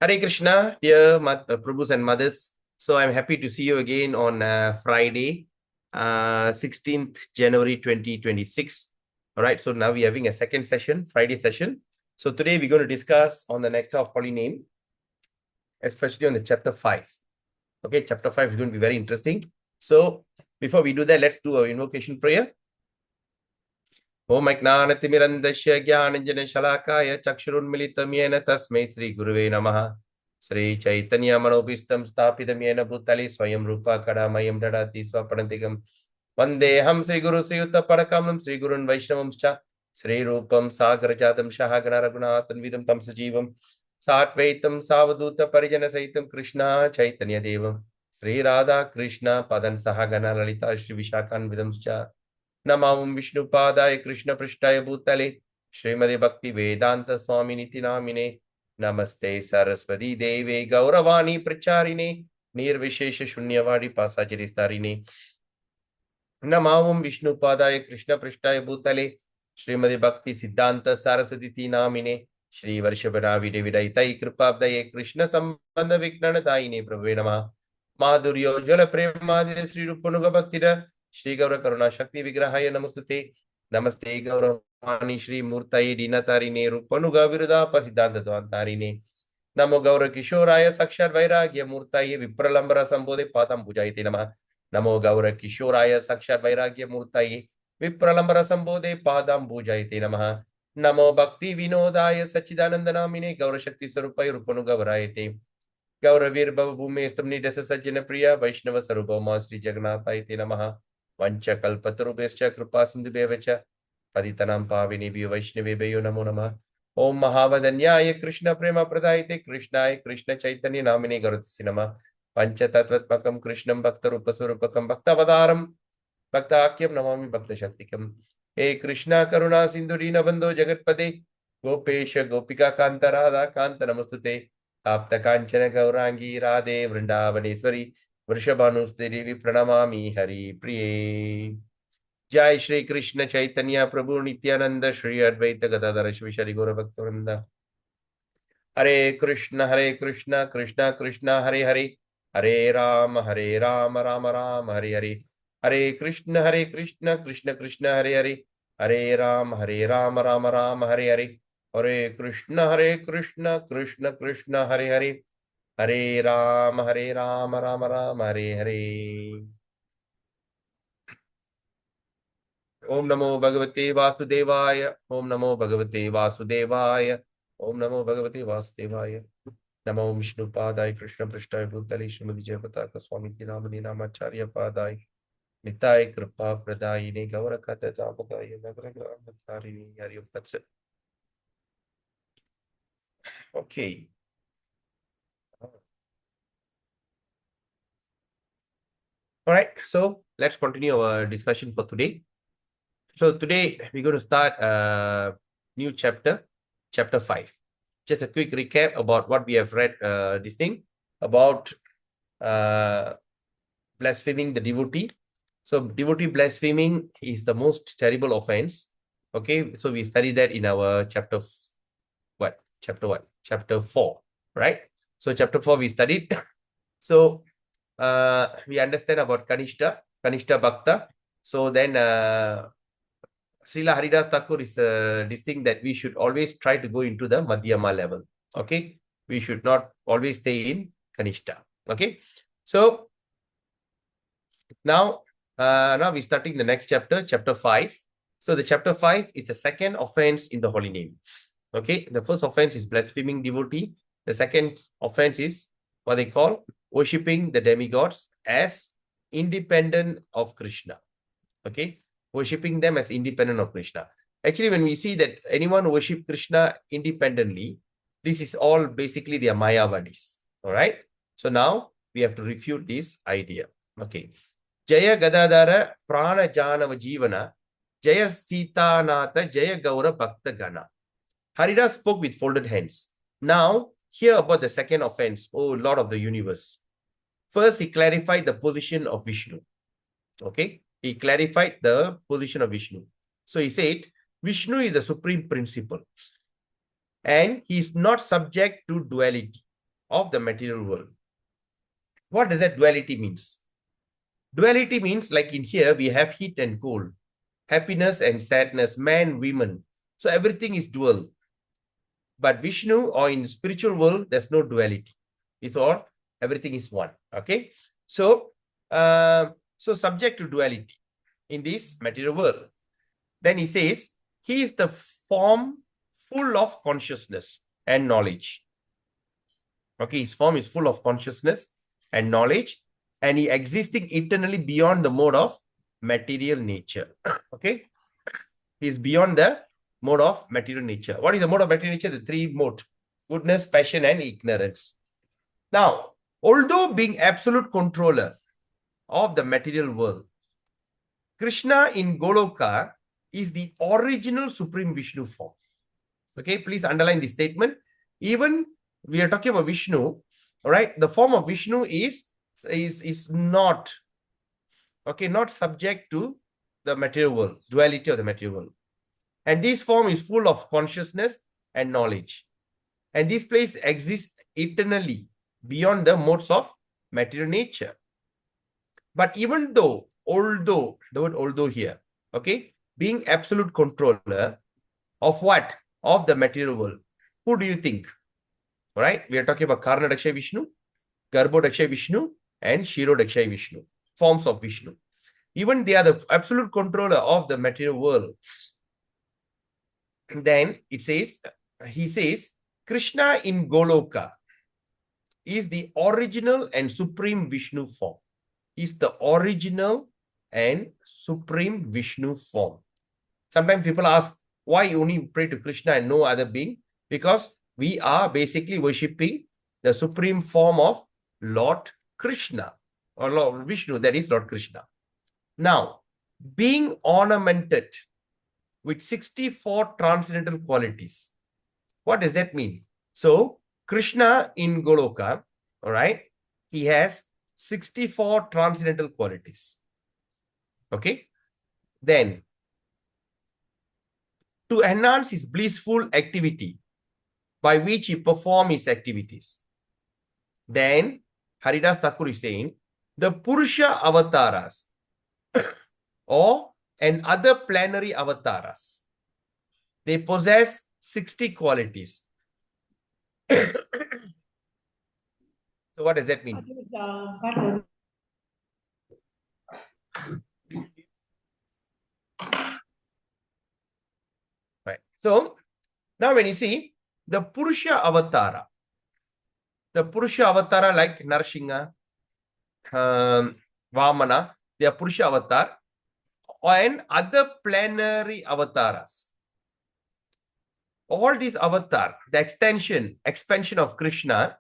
Hare Krishna, dear Prabhus and mothers. So I'm happy to see you again on Friday, 16th January 2026. All right, so now we're having a second session, Friday session. So today we're going to discuss on the nectar of holy name, especially on the chapter 5. Okay, chapter 5 is going to be very interesting. So before we do that, let's do our invocation prayer. Om Ajnanatimirandasya Jnananjana Shalakaya Chakshurunmilitam Yena Tasmai Sri Guruve Namaha. Sri Chaitanya Manopistam Sthapitam Yena Bhutale Swayam Rupa Kadamayam Dadati Swapadantikam Vandeham Sri Guru Sri Yutta Parakamam Sri Gurun Vaishnavam Cha Sri Rupam Sagarajadam Shahagana Raghunathan Vidam Tam Sajivam Satvaitam Savaduta Parijana Saitam Krishna Chaitanya Devam Sri Radha Krishna Padan Sahagana Lalita Shri Vishakan Vidam Cha नमां विष्णुपादाय कृष्ण पृष्ठाय भूतले श्रीमदे भक्ति वेदांत स्वामी निति नामिने नमस्ते सरस्वती देवे गौरवाणी प्रचारिणे निर्विशेष शून्यवादी पासाचरिस्तारिणे नमां विष्णुपादाय कृष्ण पृष्ठाय भूतले श्रीमदे भक्ति सिद्धांत सरस्वती नामिने श्री वर्षभराविडे विदयितै कृपाब्दये कृष्ण संबंध विज्ञानदायिने प्रभवे नमः माधुर्योज्वल प्रेमादि श्री रूपनुग भक्तिर श्री गौर करुणा शक्ति विग्रहाय नमस्ते नमस्ते गौरवाणी श्री मूर्तये दीनतारिणे रूपनुग विरुदाप सिद्धांतद्वांतारिणे नमो गौर किशोराय साक्षात् वैराग्य मूर्तये विप्रलंबर संबोधे पादं पूजयते नमः नमो गौर किशोराय साक्षात् वैराग्य मूर्तये विप्रलंबर संबोधे पादं पूजयते नमः नमो भक्ति विनोदाय सच्चिदानंद नामिने गौर शक्ति स्वरूपाय रूपनुग वरायते गौरवीर भूमे स्तम्निडस सज्जन प्रिय वैष्णव स्वरूपमा श्री जगन्नाथाय ते नमः वंचकल्पतरुभ्यश्च कृपा सिन्धुभ्यः च पतितानां पावनेभ्यो वैष्णवेभ्यो नमो नमः ओम महावदन्याय कृष्ण प्रेम प्रदायते कृष्णाय कृष्ण चैतन्य नामिने गौरतस्य नमः पंचतत्त्वात्मकं कृष्णं भक्तरूपस्वरूपकं भक्तवतारं भक्ताख्यं नमामि भक्तशक्तिकं हे कृष्णा करुणा सिन्धु दीनबन्धो जगत्पते गोपेश गोपिका कांत राधा कांत नमस्तुते आप्त कांचन गौरांगी राधे वृंदावनेश्वरी वृषभानुस्ते देवी प्रणमामि हरि प्रिये जय श्री कृष्ण चैतन्य प्रभु नित्यानंद श्री अद्वैत गदाधर श्री गौर भक्तवृंद हरे कृष्ण कृष्ण कृष्ण हरे हरे हरे राम राम हरे हरे हरे कृष्ण कृष्ण कृष्ण हरे राम राम हरे हरे हरे कृष्ण कृष्ण कृष्ण हरे राम राम हरे हरे ओम नमो भगवते वासुदेवाय ओम नमो भगवते वासुदेवाय ओम नमो भगवते वासुदेवाय नमो विष्णुपादाय कृष्ण पृष्ठाय भूतले श्रीमती जय पताका स्वामी की नामनी नामाचार्य पादाय निताय कृपा प्रदायिने गौर कथापकाय नगर ग्रामचारिणी हरि ओम तत्सत् Okay. All right. So let's continue our discussion for today. So today we're going to start a new chapter, chapter 5. Just a quick recap about what we have read this thing about blaspheming the devotee. So devotee blaspheming is the most terrible offense. Okay. So we studied that in our chapter what? Chapter what? Chapter 4, right? So chapter 4 we studied. So we understand about Kanishta Bhakta. So then Srila Haridas Thakur is this thing that we should always try to go into the Madhyama level. Okay. We should not always stay in Kanishta. Okay. So now we're starting the next chapter, chapter 5. So the chapter 5 is the second offense in the holy name. Okay. The first offense is blaspheming devotee. The second offense is what they call worshipping the demigods as independent of Krishna. Okay. Worshipping them as independent of Krishna. Actually, when we see that anyone worship Krishna independently, this is all basically their Mayavadis. All right. So now we have to refute this idea. Okay. Jaya Gadadara Prana Janava Jivana Jaya Sita Nata Jaya Gaura Bhakta Gana. Haridas spoke with folded hands. Now, hear about the second offense, O Lord of the universe. First, he clarified the position of Vishnu. Okay. He clarified the position of Vishnu. So he said, Vishnu is the supreme principle and he is not subject to duality. of the material world. What does that duality means? Duality means, like in here, we have heat and cold, happiness and sadness, man, women. So everything is dual. But Vishnu, or in spiritual world, there's no duality. It's all, everything is one. Okay. So, so subject to duality in this material world. Then he says, he is the form full of consciousness and knowledge. Okay, his form is full of consciousness and knowledge, and he existing eternally beyond the mode of material nature. Okay, he is beyond the mode of material nature. What is the mode of material nature? The three modes: goodness, passion, and ignorance. Now, although being absolute controller of the material world, Krishna in Goloka is the original Supreme Vishnu form. Okay, please underline this statement. Even we are talking about Vishnu, all right? The form of Vishnu is not, okay, not subject to the material world, duality of the material world. And this form is full of consciousness and knowledge. And this place exists eternally beyond the modes of material nature. But even though, although, the word although here, okay, being absolute controller of what? Of the material world. Who do you think? All right, we are talking about Karna Dakshay Vishnu, Garbho Dakshay Vishnu, and Shiro Dakshay Vishnu, forms of Vishnu. Even they are the absolute controller of the material world. Then it says, he says, Krishna in Goloka is the original and supreme Vishnu form. Is the original and supreme Vishnu form. Sometimes people ask, why only pray to Krishna and no other being? Because we are basically worshipping the supreme form of Lord Krishna or Lord Vishnu, that is Lord Krishna. Now, being ornamented with 64 transcendental qualities. What does that mean? So, Krishna in Goloka, all right, he has 64 transcendental qualities. Okay. Then, to enhance his blissful activity by which he performs his activities. Then, Haridas Thakur is saying, the Purusha avatars or and other planetary avatars, they possess 60 qualities. So what does that mean? Right. So now when you see the Purusha avatara like Narasingha, Vamana, they are Purusha avatar, and other planetary avatars. All these avatars, the expansion of Krishna,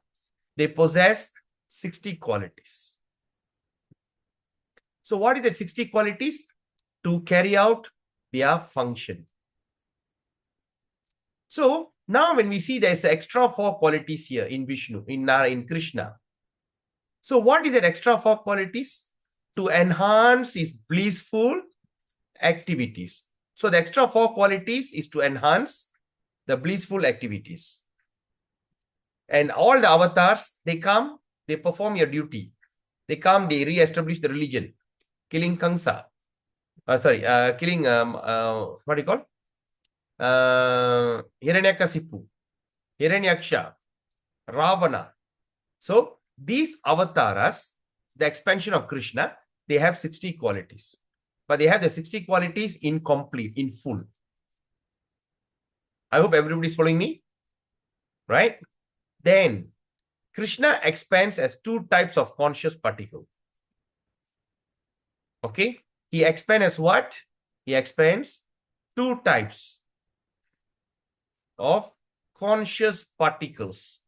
they possess 60 qualities. So what is the 60 qualities? To carry out their function. So now when we see there's the extra 4 qualities here in Vishnu, in Krishna. So what is that extra 4 qualities? To enhance his blissful activities. So the extra 4 qualities is to enhance the blissful activities. And all the avatars, they come, they perform your duty. They come, they re-establish the religion. Killing Kamsa. Killing, what do you call? Hiranyakasipu, Hiranyaksha, Ravana. So these avatars, the expansion of Krishna, they have 60 qualities. But they have the 60 qualities incomplete, in full. I hope everybody's following me. Right? Then Krishna expands as 2 types of conscious particle. Okay? He expands as what? He expands 2 types of conscious particles.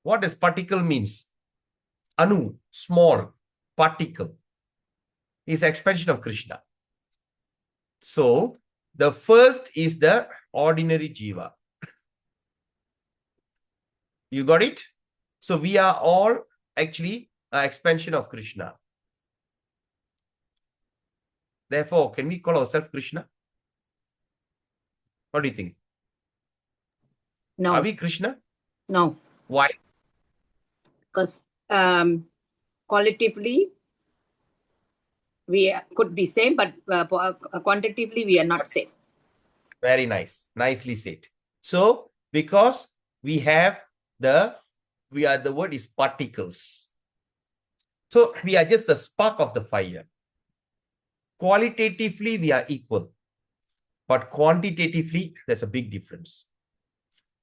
What does particle means? Anu, small, particle, is expansion of Krishna. So, the first is the ordinary jiva. You got it? So, we are all actually an expansion of Krishna. Therefore, can we call ourselves Krishna? What do you think? No. Are we Krishna? No. Why? Because qualitatively, we could be same, but quantitatively, we are not same. Very nice. Nicely said. So, because we have the word is particles. So, we are just the spark of the fire. Qualitatively, we are equal. But quantitatively, there's a big difference.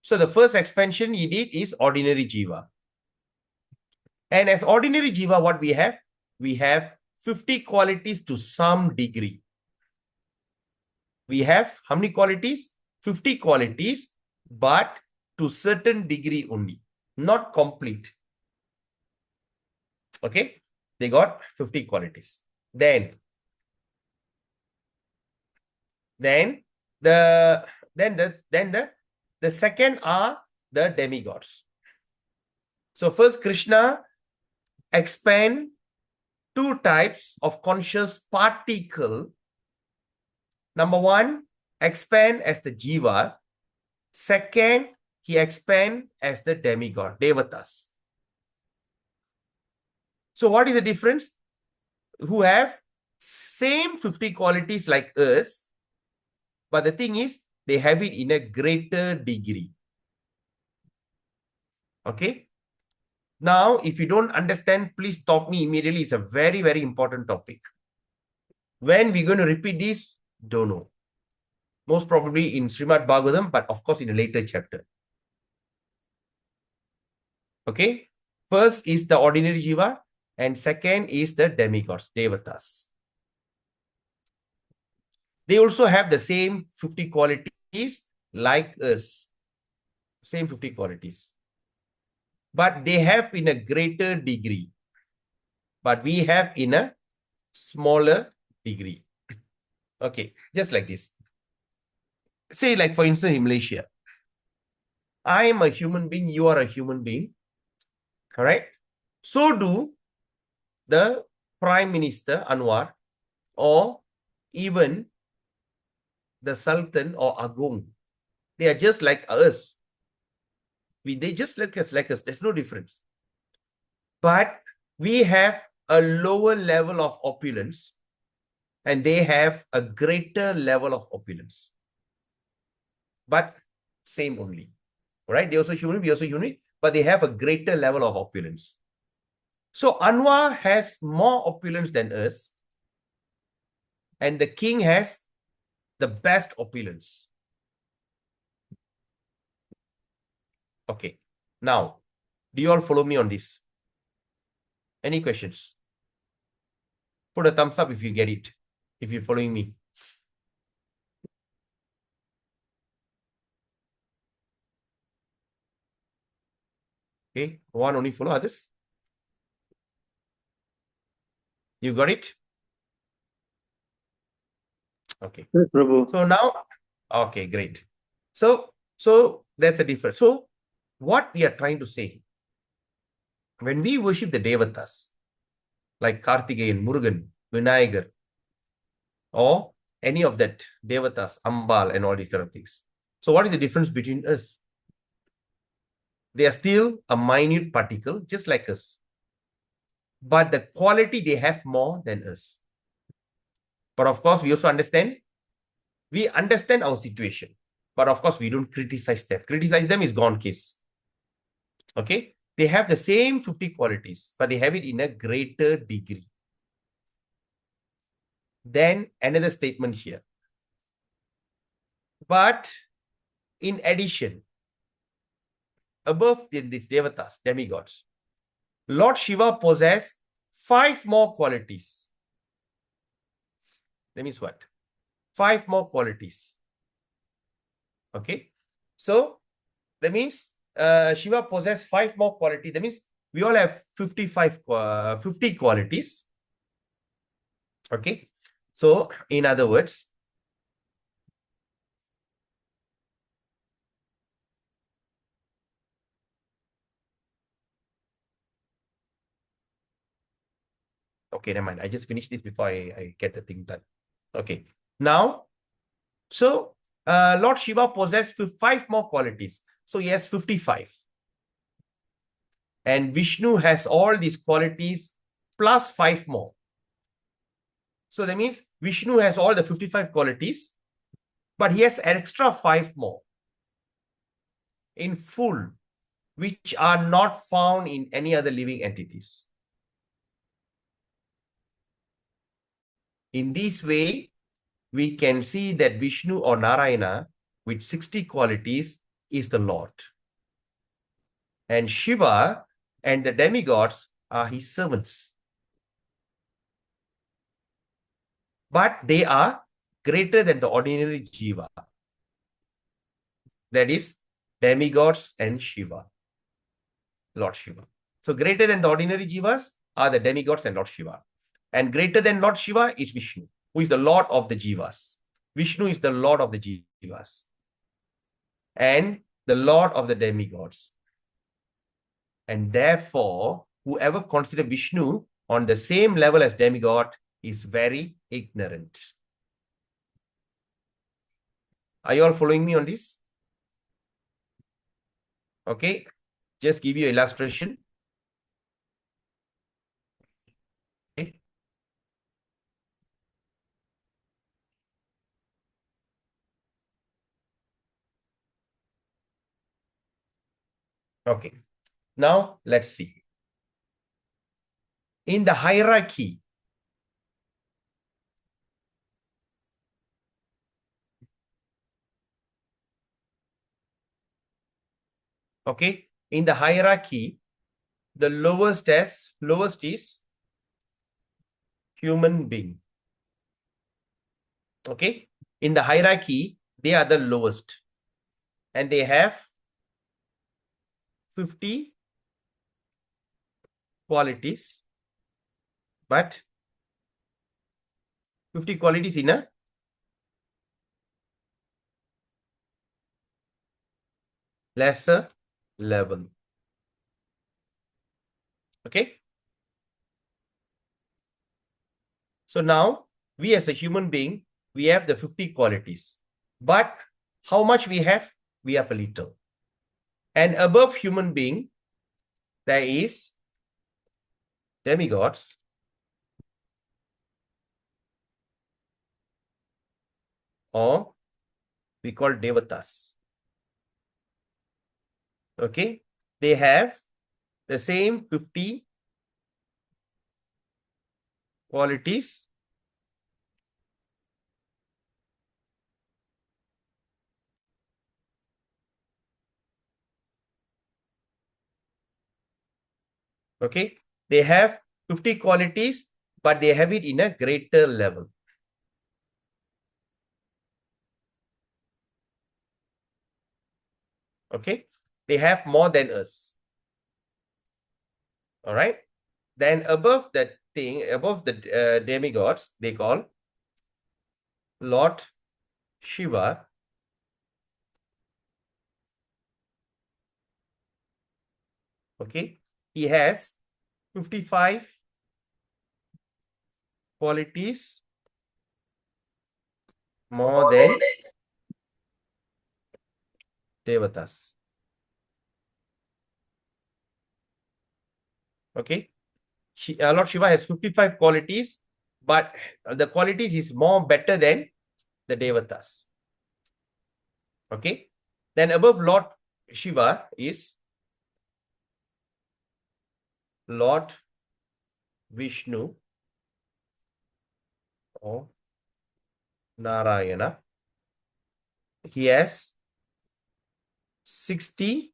So, the first expansion he did is ordinary jiva. And as ordinary jiva, what we have? We have 50 qualities to some degree. We have how many qualities? 50 qualities, but to certain degree only, not complete. Okay, they got 50 qualities. Then the second are the demigods. So first, Krishna expand two types of conscious particle. Number one, expand as the jiva. Second, he expand as the demigod, devatas. So what is the difference? Who have same 50 qualities like us, but the thing is, they have it in a greater degree. Okay? Now, if you don't understand, please stop me immediately. It's a very, very important topic. When we're going to repeat this, don't know. Most probably in Srimad Bhagavatam, but of course in a later chapter. Okay? First is the ordinary jiva, and second is the demigods, devatas. They also have the same 50 qualities like us. Same 50 qualities. But they have in a greater degree. But we have in a smaller degree. Okay, just like this. Say like for instance in Malaysia. I am a human being, you are a human being. All right. So do the Prime Minister Anwar or even the Sultan or Agong. They are just like us. They just like us. There's no difference. But we have a lower level of opulence and they have a greater level of opulence. But same only. Right? They also human, we also human, but they have a greater level of opulence. So Anwar has more opulence than us, and the king has the best opulence. Okay. Now, do you all follow me on this? Any questions? Put a thumbs up if you get it, if you're following me. Okay, one only follow, others? You got it? Okay. Yes, Prabhu. So now, okay, great. So that's the difference. So what we are trying to say, when we worship the devatas, like Kartikeyan, Murugan, Vinayagar, or any of that devatas, Ambal, and all these kind of things. So what is the difference between us? They are still a minute particle, just like us. But the quality they have more than us. But of course, we also understand. We understand our situation. But of course, we don't criticize them. Criticize them is gone case. Okay? They have the same 50 qualities, but they have it in a greater degree. Then another statement here. But in addition, above these devatas, demigods, Lord Shiva possesses 5 more qualities. That means what? 5 more qualities. Okay. So that means Shiva possesses 5 more qualities. That means we all have 50 qualities. Okay. So in other words, okay, never mind. I just finished this before I get the thing done. Okay. Now, so Lord Shiva possesses 5 more qualities. So he has 55. And Vishnu has all these qualities plus 5 more. So that means Vishnu has all the 55 qualities, but he has an extra 5 more in full, which are not found in any other living entities. In this way, we can see that Vishnu or Narayana with 60 qualities is the Lord. And Shiva and the demigods are his servants. But they are greater than the ordinary Jiva. That is, demigods and Shiva, Lord Shiva. So greater than the ordinary Jivas are the demigods and Lord Shiva. And greater than Lord Shiva is Vishnu, who is the Lord of the Jivas. Vishnu is the Lord of the Jivas. And the Lord of the demigods. And therefore, whoever considers Vishnu on the same level as demigod is very ignorant. Are you all following me on this? Okay, just give you an illustration. Okay. Okay, now let's see. In the hierarchy, okay, in the hierarchy, the lowest is human being. Okay, in the hierarchy, they are the lowest. And they have 50 qualities, but 50 qualities in a lesser level. Okay. So now we as a human being, we have the 50 qualities, but how much we have? We have a little. And above human being, there is demigods, or we call devatas. Okay, they have the same 50 qualities, okay, they have 50 qualities, but they have it in a greater level. Okay, they have more than us. All right, then above that thing, above the demigods, they call Lord Shiva. Okay, he has 55 qualities more than devatas. Okay, Lord Shiva has 55 qualities, but the qualities is more better than the devatas. Okay, then above Lord Shiva is Lord Vishnu or Narayana. He has 60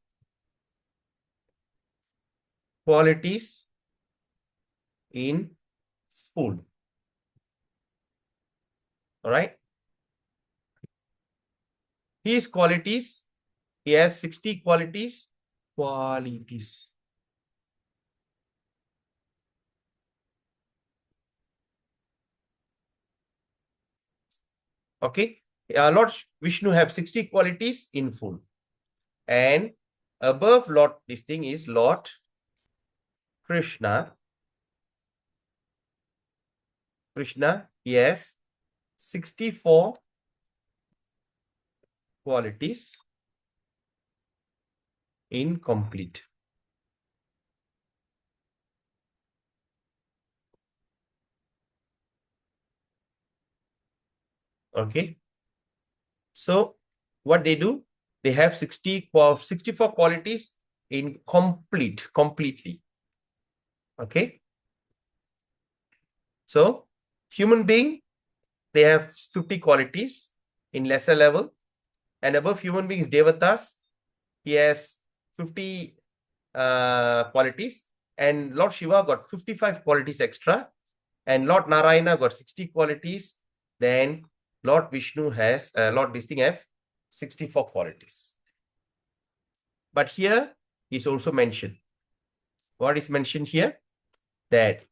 qualities in full. All right. His qualities, he has 60 qualities. Okay. Lord Vishnu have 60 qualities in full. And above Lord, this thing is Lord Krishna. Krishna, he has 64 qualities incomplete. Okay. So what they do, they have 64 qualities in completely. Okay. So human being, they have 50 qualities in lesser level, and above human beings, Devatas, he has 50 qualities, and Lord Shiva got 55 qualities extra, and Lord Narayana got 60 qualities. Then Lord Vishnu has, Lord this thing have 64 qualities. But here is also mentioned. What is mentioned here? That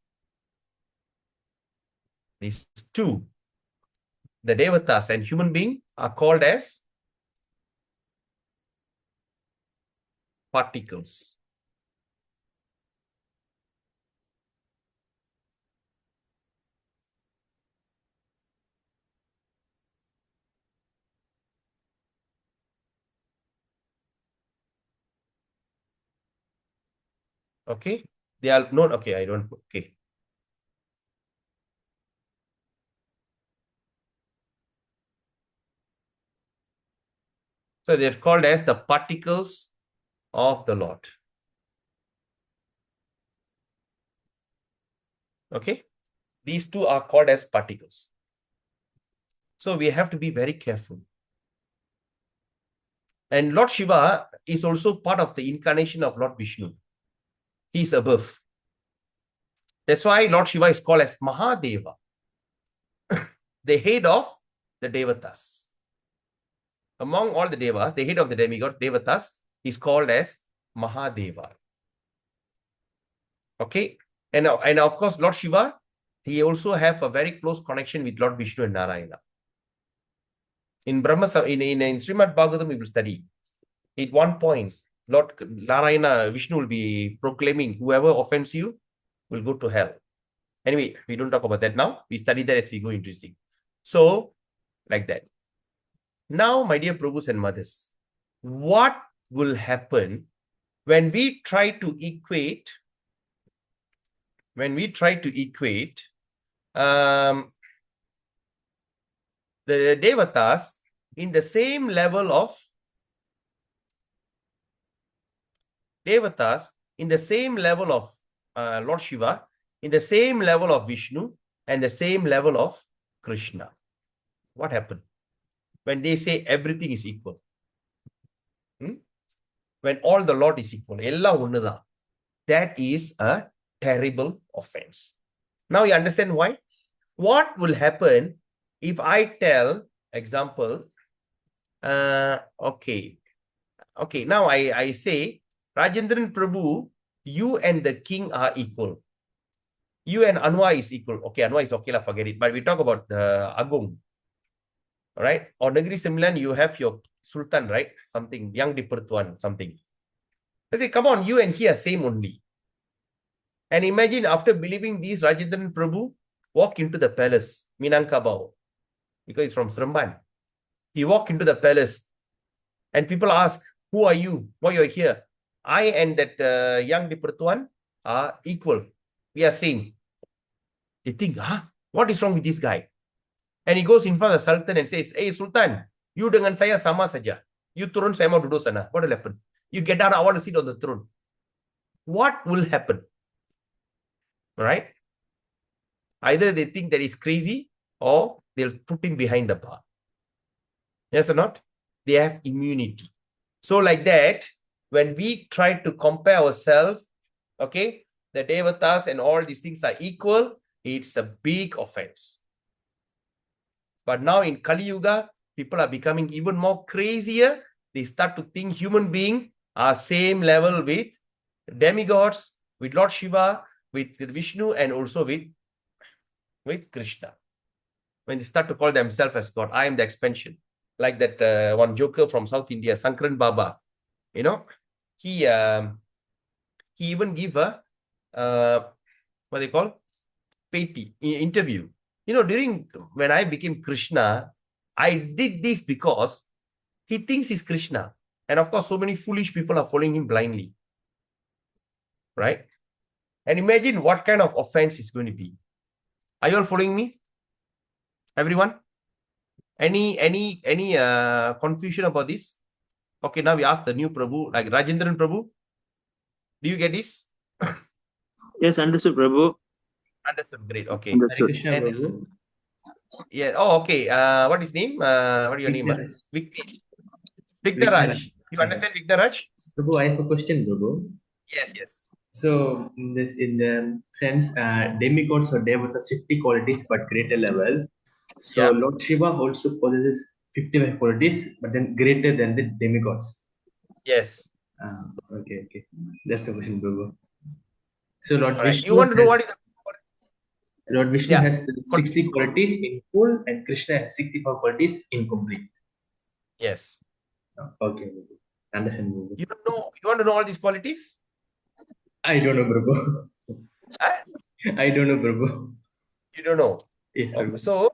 these two, the Devatas and human being, are called as particles. Okay, they are known. Okay, I don't. Okay, so they're called as the particles of the Lord. Okay, these two are called as particles. So we have to be very careful. And Lord Shiva is also part of the incarnation of Lord Vishnu. He is above. That's why Lord Shiva is called as Mahadeva, the head of the Devatas. Among all the Devas, the head of the demigod, Devatas, is called as Mahadeva. Okay. And of course, Lord Shiva, he also have a very close connection with Lord Vishnu and Narayana. In Brahma, in Srimad Bhagavatam, we will study. At one point, Lord Narayana, Vishnu will be proclaiming, whoever offends you will go to hell. Anyway, we don't talk about that now. We study that as we go interesting. So, like that. Now, my dear Prabhus and mothers, what will happen when we try to equate, the Devatas in the same level of Lord Shiva, in the same level of Vishnu, and the same level of Krishna? What happened when they say everything is equal? When all the Lord is equal, that is a terrible offense. Now you understand why? What will happen if I tell, example, okay, now I say, Rajendran Prabhu, you and the king are equal. You and Anwa is equal. Okay, Anwa is okay, forget it. But we talk about Agung. All right? Or Negeri Sembilan, you have your Sultan, right? Something, Yang Dipertuan, something. I say, come on, you and he are same only. And imagine after believing these, Rajendran Prabhu walk into the palace, Minangkabau, because he's from Seremban. He walk into the palace and people ask, who are you? Why you're here? I and that Yang Dipertuan are equal. We are same. They think, what is wrong with this guy? And he goes in front of the Sultan and says, hey Sultan, you dengan saya sama saja. You turun, saya mau duduk sana. What will happen? You get down, I want to sit on the throne. What will happen? Right? Either they think that he's crazy or they'll put him behind the bar. Yes or not? They have immunity. So like that, when we try to compare ourselves, okay, the Devatas and all these things are equal, it's a big offense. But now in Kali Yuga, people are becoming even more crazier. They start to think human beings are same level with demigods, with Lord Shiva, with Vishnu, and also with Krishna. When they start to call themselves as God, I am the expansion. Like that one joker from South India, Sankran Baba, he even give a what they call Peti interview. During when I became Krishna, I did this because he thinks he's Krishna. And of course, so many foolish people are following him blindly. Right? And imagine what kind of offense it's going to be. Are you all following me? Everyone? Any confusion about this? Okay, now we ask the new Prabhu, like Rajendran Prabhu. Do you get this? Yes, understood, Prabhu. Understood. Great. Okay. Hare Understood. Krishna, And Prabhu. yeah. Oh, okay. What is name? What is your name? Vighnaraj. Vighnaraj. Vighnaraj. You understand Vighnaraj? Prabhu, I have a question, Prabhu. Yes, yes. So, in the sense, demigods or devatas 50 qualities but greater level. So, Yeah. Lord Shiva also possesses 55 qualities, but then greater than the demigods. Yes. Okay. That's the question, Prabhu. So, Lord All right. You Vishnu want to know has what is yeah. 60 qualities in full, and Krishna has 64 qualities incomplete. Yes. Okay, Prabhu. Understand, Prabhu. You don't know. You want to know all these qualities? I don't know, Prabhu. Huh? I don't know, Prabhu. You don't know. Yes, Prabhu. So,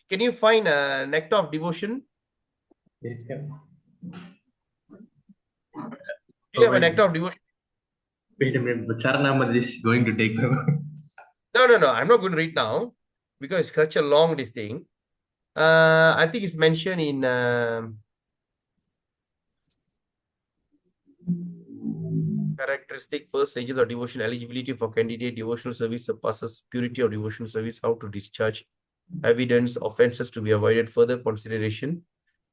can you find a nectar of devotion? Yes, sir. Do you have a nectar of devotion? Wait a minute, but Charanamad is going to take, Prabhu. No. I'm not going to read now because it's such a long this thing. I think it's mentioned in characteristic first stages of devotion, eligibility for candidate, devotional service surpasses purity of devotional service, how to discharge, evidence, offenses to be avoided, further consideration,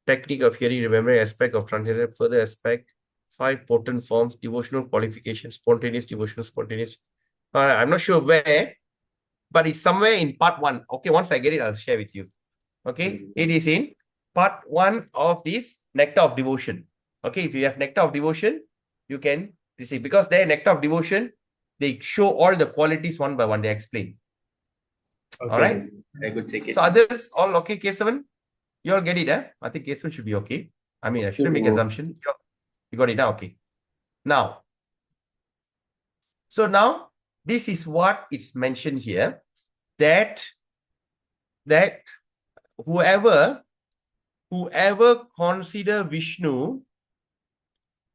technique of hearing, remembering, aspect of transcendental, further aspect, 5 potent forms, devotional qualifications, spontaneous, devotional, spontaneous. I'm not sure where, but it's somewhere in part 1. Okay, once I get it, I'll share with you. Okay, it is in part 1 of this nectar of devotion. Okay, if you have nectar of devotion, you can see, because their nectar of devotion, they show all the qualities one by one, they explain. Okay, All right, I could check it. so others all okay? K7, you all get it, eh? I think K7 should be okay. I mean, I shouldn't make assumption. You got it now. Okay, now, so now this is what it's mentioned here, that whoever consider Vishnu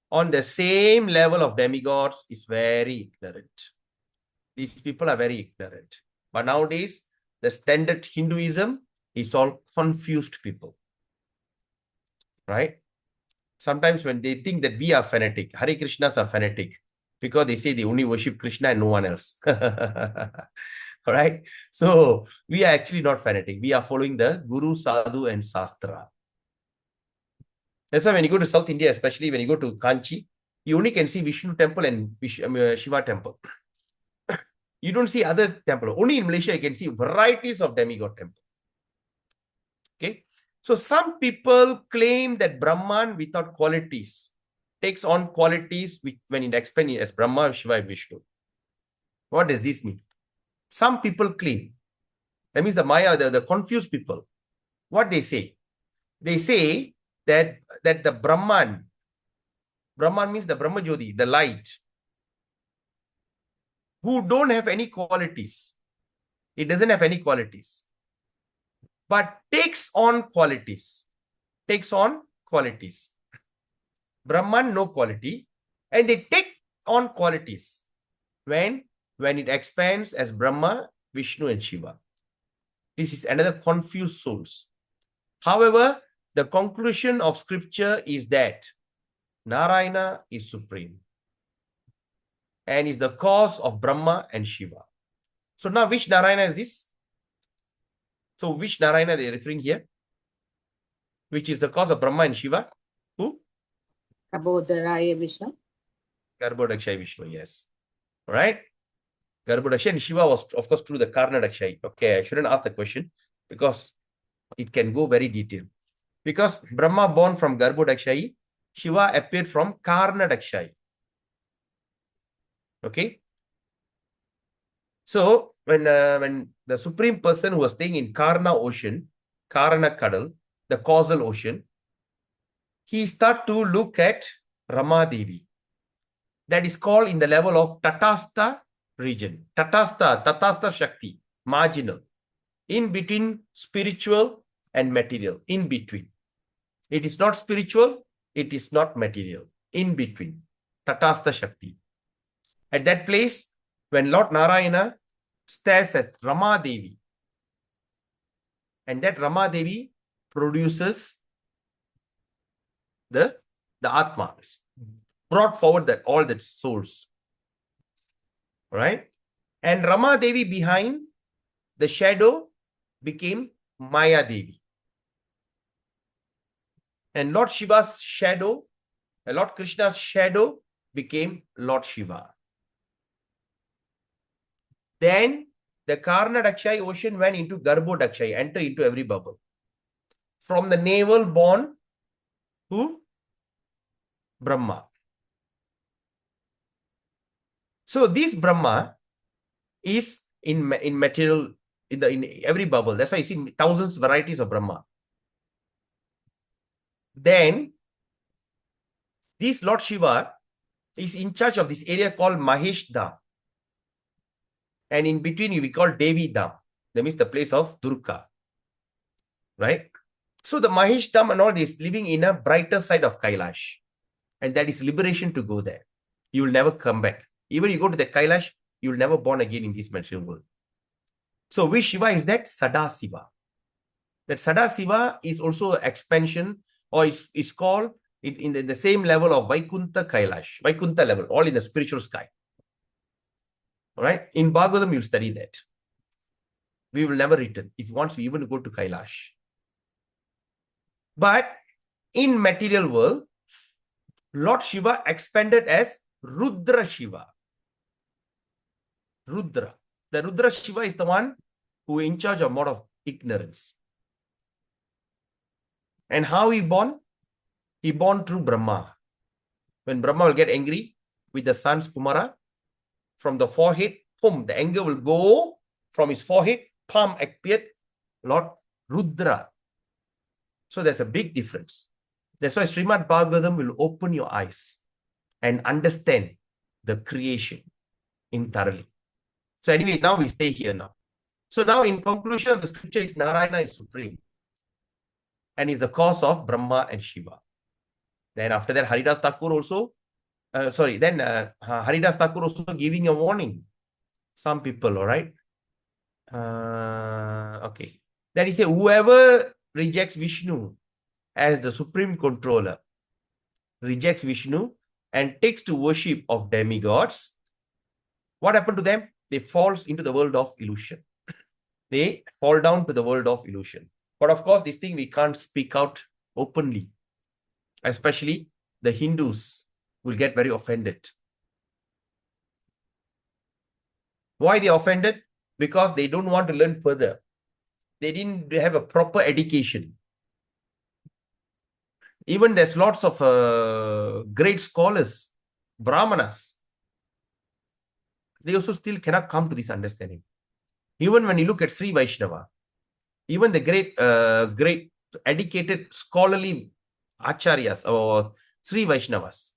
on the same level of demigods is very ignorant. These people are very ignorant. But nowadays, the standard Hinduism is all confused people. Right? Sometimes when they think that we are fanatic, Hare Krishnas are fanatic, because they say they only worship Krishna and no one else. All right? So we are actually not fanatic. We are following the Guru, Sadhu, and Sastra. That's why when you go to South India, especially when you go to Kanchi, you only can see Vishnu temple and Shiva temple. You don't see other temple. Only in Malaysia, you can see varieties of demigod temple. Okay. So some people claim that Brahman without qualities takes on qualities which, when it explains as Brahma, Shiva, and Vishnu. What does this mean? Some people claim. That means the Maya, the confused people. What they say? They say that the Brahman means the Brahma Jyoti, the light, who don't have any qualities. It doesn't have any qualities, but takes on qualities. Brahman, no quality, and they take on qualities when it expands as Brahma, Vishnu, and Shiva. This is another confused souls. However, the conclusion of scripture is that Narayana is supreme and is the cause of Brahma and Shiva. So now which Narayana is this? So which Narayana they are referring here? Which is the cause of Brahma and Shiva? Who? Kabodharaya Vishnu. Garbhodakshaya Vishnu, yes. All right. Garbhodakshaya and Shiva was, of course, through the Karnadakshaya. Okay, I shouldn't ask the question because it can go very detailed. Because Brahma born from Garbhodakshaya, Shiva appeared from Karnadakshaya. Okay. So when the supreme person who was staying in Karna ocean, Karna Kadal, the causal ocean, he started to look at Rama Devi. That is called in the level of Tatastha region. Tatastha Shakti, marginal. In between spiritual and material. In between. It is not spiritual, it is not material. In between. Tatastha Shakti. At that place, when Lord Narayana stares at Rama Devi, and that Rama Devi produces the Atma, brought forward that all the souls. Right? And Rama Devi behind the shadow became Maya Devi. And Lord Shiva's shadow, Lord Krishna's shadow became Lord Shiva. Then the Karna Dakshai ocean went into Garbo Dakshai, entered into every bubble. From the navel born to Brahma. So this Brahma is in material, in every bubble. That's why you see thousands varieties of Brahma. Then this Lord Shiva is in charge of this area called Mahesh Dham. And in between we call Devi Dham. That means the place of Durga. Right? So the Mahesh Dham and all is living in a brighter side of Kailash. And that is liberation to go there. You will never come back. Even you go to the Kailash, you will never born again in this material world. So which Shiva is that? Sada Shiva. That Sada Shiva is also expansion, or it's called in the same level of Vaikuntha Kailash, Vaikuntha level, all in the spiritual sky. All right? In Bhagavatam, you'll study that. We will never return if once we even go to Kailash. But in material world, Lord Shiva expanded as Rudra Shiva. Rudra. The Rudra Shiva is the one who is in charge of more of ignorance. And how he born? He born through Brahma. When Brahma will get angry with the sons Kumara, from the forehead, boom, the anger will go from his forehead, palm appeared Lord Rudra. So there's a big difference. That's why Srimad Bhagavatam will open your eyes and understand the creation in thoroughly. So anyway, now we stay here now. So now in conclusion, the scripture is Narayana is supreme and is the cause of Brahma and Shiva. Then after that, Haridas Thakur also, Haridas Thakur also giving a warning. Some people, all right? Okay. Then he said, whoever rejects Vishnu as the supreme controller, rejects Vishnu and takes to worship of demigods, what happened to them? They fall into the world of illusion. They fall down to the world of illusion. But of course, this thing we can't speak out openly. Especially the Hindus will get very offended. Why they offended? Because they don't want to learn further. They didn't have a proper education. Even there's lots of great scholars, Brahmanas. They also still cannot come to this understanding. Even when you look at Sri Vaishnava, even the great educated scholarly Acharyas or Sri Vaishnavas,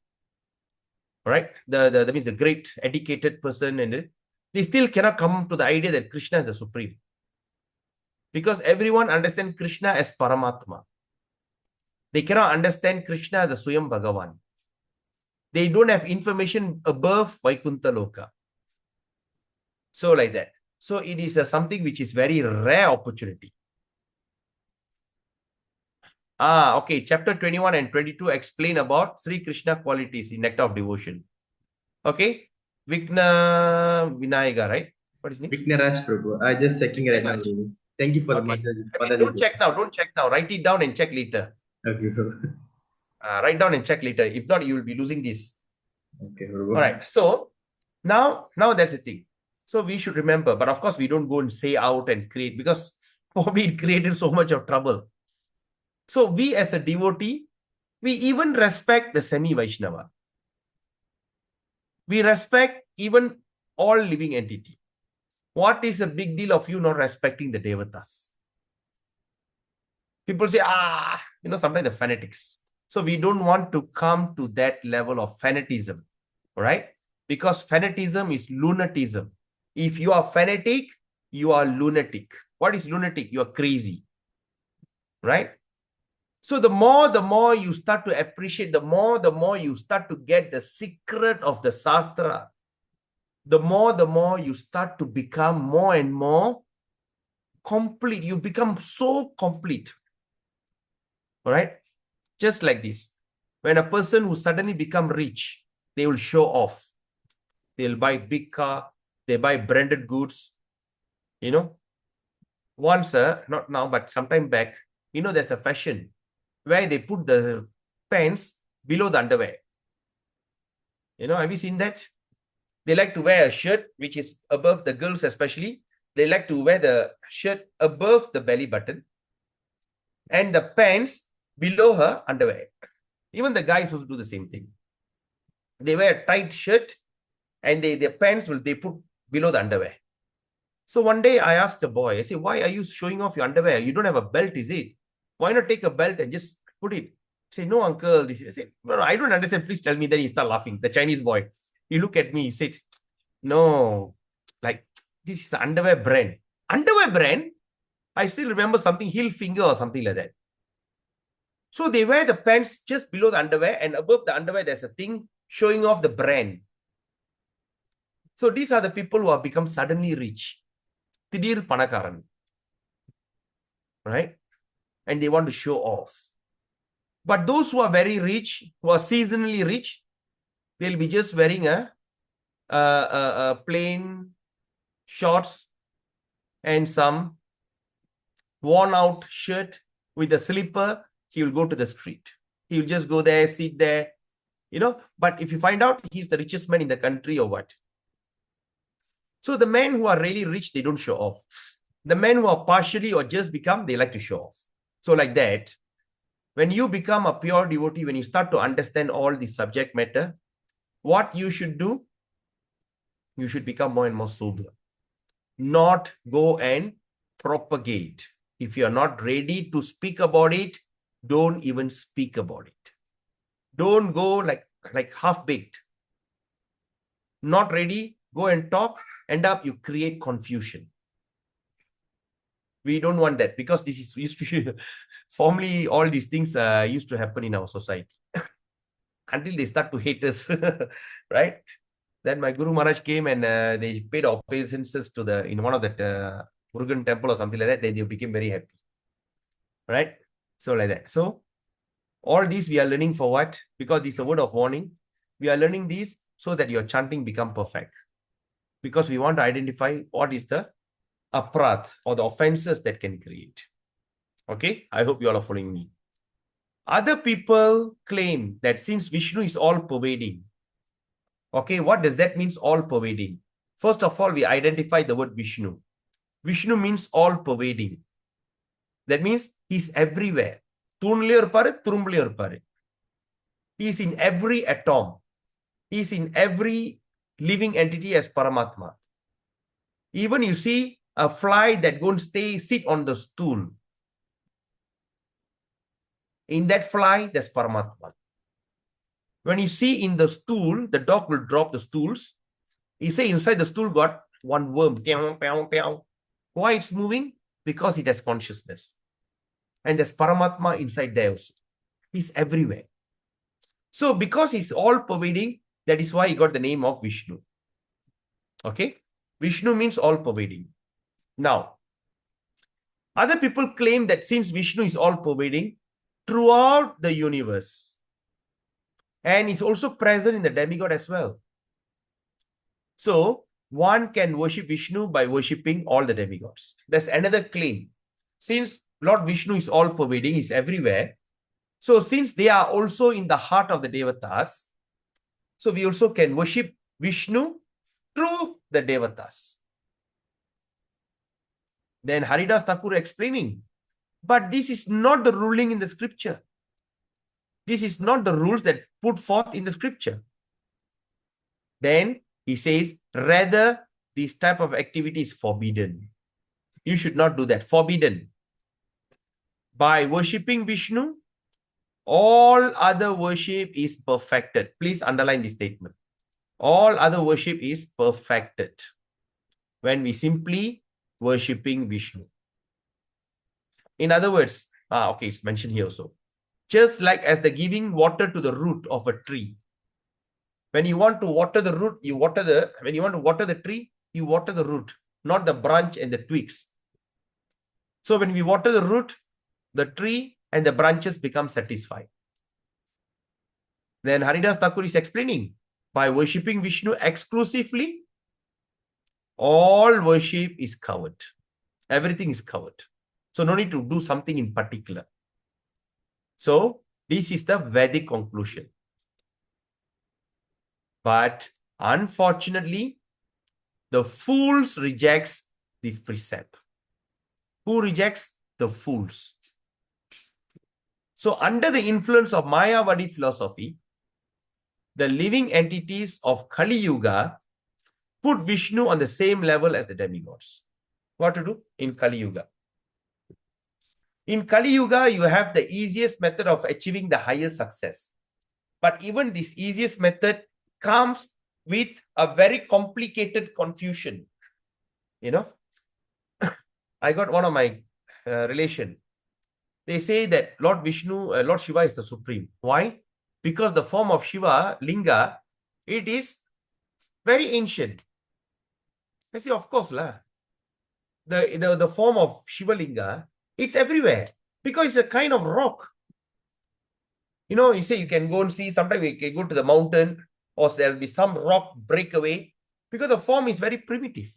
right? That means the great educated person, and they still cannot come to the idea that Krishna is the supreme. Because everyone understands Krishna as Paramatma. They cannot understand Krishna as the Swayam Bhagavan. They don't have information above Vaikuntha Loka. So like that. So it is something which is very rare opportunity. Okay. Chapter 21 and 22 explain about Sri Krishna qualities in act of devotion. Okay. Vigna Vinayaga, right? What is his name? Vigneraj Prabhu. I just checking right now. Thank you for the message. Don't check now. Don't check now. Write it down and check later. Okay. Write down and check later. If not, you will be losing this. Okay. All right. So now that's the thing. So we should remember, but of course we don't go and say out and create, because for me it created so much of trouble. So we as a devotee, we even respect the semi-Vaishnava. We respect even all living entity. What is the big deal of you not respecting the Devatas? People say, sometimes the fanatics. So we don't want to come to that level of fanatism, all right? Because fanatism is lunatism. If you are fanatic, you are lunatic. What is lunatic? You are crazy, right? So the more you start to appreciate, the more you start to get the secret of the Shastra, the more you start to become more and more complete. You become so complete. All right. Just like this. When a person who suddenly become rich, they will show off. They'll buy big car. They buy branded goods. You know, once, not now, but sometime back, there's a fashion where they put the pants below the underwear. Have you seen that? They like to wear a shirt which is above, the girls especially. They like to wear the shirt above the belly button and the pants below her underwear. Even the guys also do the same thing. They wear a tight shirt and their pants they put below the underwear. So one day I asked the boy, I said, why are you showing off your underwear? You don't have a belt, is it? Why not take a belt and just put it? He said, no, uncle. I said, no, I don't understand. Please tell me. Then he started laughing. The Chinese boy. He looked at me. He said, no, like this is an underwear brand. Underwear brand? I still remember something, heel finger or something like that. So they wear the pants just below the underwear, and above the underwear, there's a thing showing off the brand. So these are the people who have become suddenly rich. Tidir panakaran. Right? And they want to show off. But those who are very rich, who are seasonally rich, they'll be just wearing a plain shorts and some worn out shirt with a slipper. He will go to the street. He will just go there, sit there, But if you find out he's the richest man in the country or what. So the men who are really rich, they don't show off. The men who are partially or just become, they like to show off. So like that, when you become a pure devotee, when you start to understand all the subject matter, what you should do, you should become more and more sober. Not go and propagate. If you are not ready to speak about it, don't even speak about it. Don't go like half-baked. Not ready, go and talk, end up you create confusion. We don't want that, because this is used to formerly all these things used to happen in our society until they start to hate us, right? Then my Guru Maharaj came and they paid obeisances to in one of that Murugan temple or something like that. Then they became very happy, right? So like that. So all these we are learning for what? Because this is a word of warning. We are learning these so that your chanting become perfect. Because we want to identify what is the aparat or the offenses that can create. Okay, I hope you all are following me. Other people claim that since Vishnu is all pervading, okay, what does that mean, all pervading? First of all, we identify the word Vishnu. Vishnu means all pervading. That means he's everywhere. He's in every atom. He's in every living entity as Paramatma. Even you see a fly that go and sit on the stool. In that fly, there's Paramatma. When you see in the stool, the dog will drop the stools. You say inside the stool got one worm. Why it's moving? Because it has consciousness. And there's Paramatma inside there also. He's everywhere. So because he's all pervading, that is why he got the name of Vishnu. Okay? Vishnu means all pervading. Now, other people claim that since Vishnu is all pervading throughout the universe, and is also present in the demigod as well. So, one can worship Vishnu by worshipping all the demigods. That's another claim. Since Lord Vishnu is all pervading, is everywhere. So, since they are also in the heart of the Devatas, so we also can worship Vishnu through the Devatas. Then Haridas Thakur explaining, but this is not the ruling in the scripture. This is not the rules that put forth in the scripture. Then he says, rather, this type of activity is forbidden. You should not do that. Forbidden. By worshipping Vishnu, all other worship is perfected. Please underline this statement. All other worship is perfected when we simply worshipping Vishnu. In other words, okay, it's mentioned here also. Just like as the giving water to the root of a tree. When you want to water the root, when you want to water the tree, you water the root, not the branch and the twigs. So when we water the root, the tree and the branches become satisfied. Then Haridas Thakur is explaining, by worshipping Vishnu exclusively, all worship is covered. Everything is covered. So no need to do something in particular. So this is the Vedic conclusion. But unfortunately, the fools rejects this precept. Who rejects? The fools. So under the influence of Mayavadi philosophy, the living entities of Kali Yuga put Vishnu on the same level as the demigods. What to do in Kali Yuga? In Kali Yuga, you have the easiest method of achieving the highest success. But even this easiest method comes with a very complicated confusion. You know, I got one of my relation. They say that Lord Vishnu, Lord Shiva is the supreme. Why? Because the form of Shiva, Linga, it is very ancient. I say, of course, lah. The form of Shiva Linga, it's everywhere because it's a kind of rock. You know, you say you can go and see, sometimes you can go to the mountain or there'll be some rock breakaway because the form is very primitive.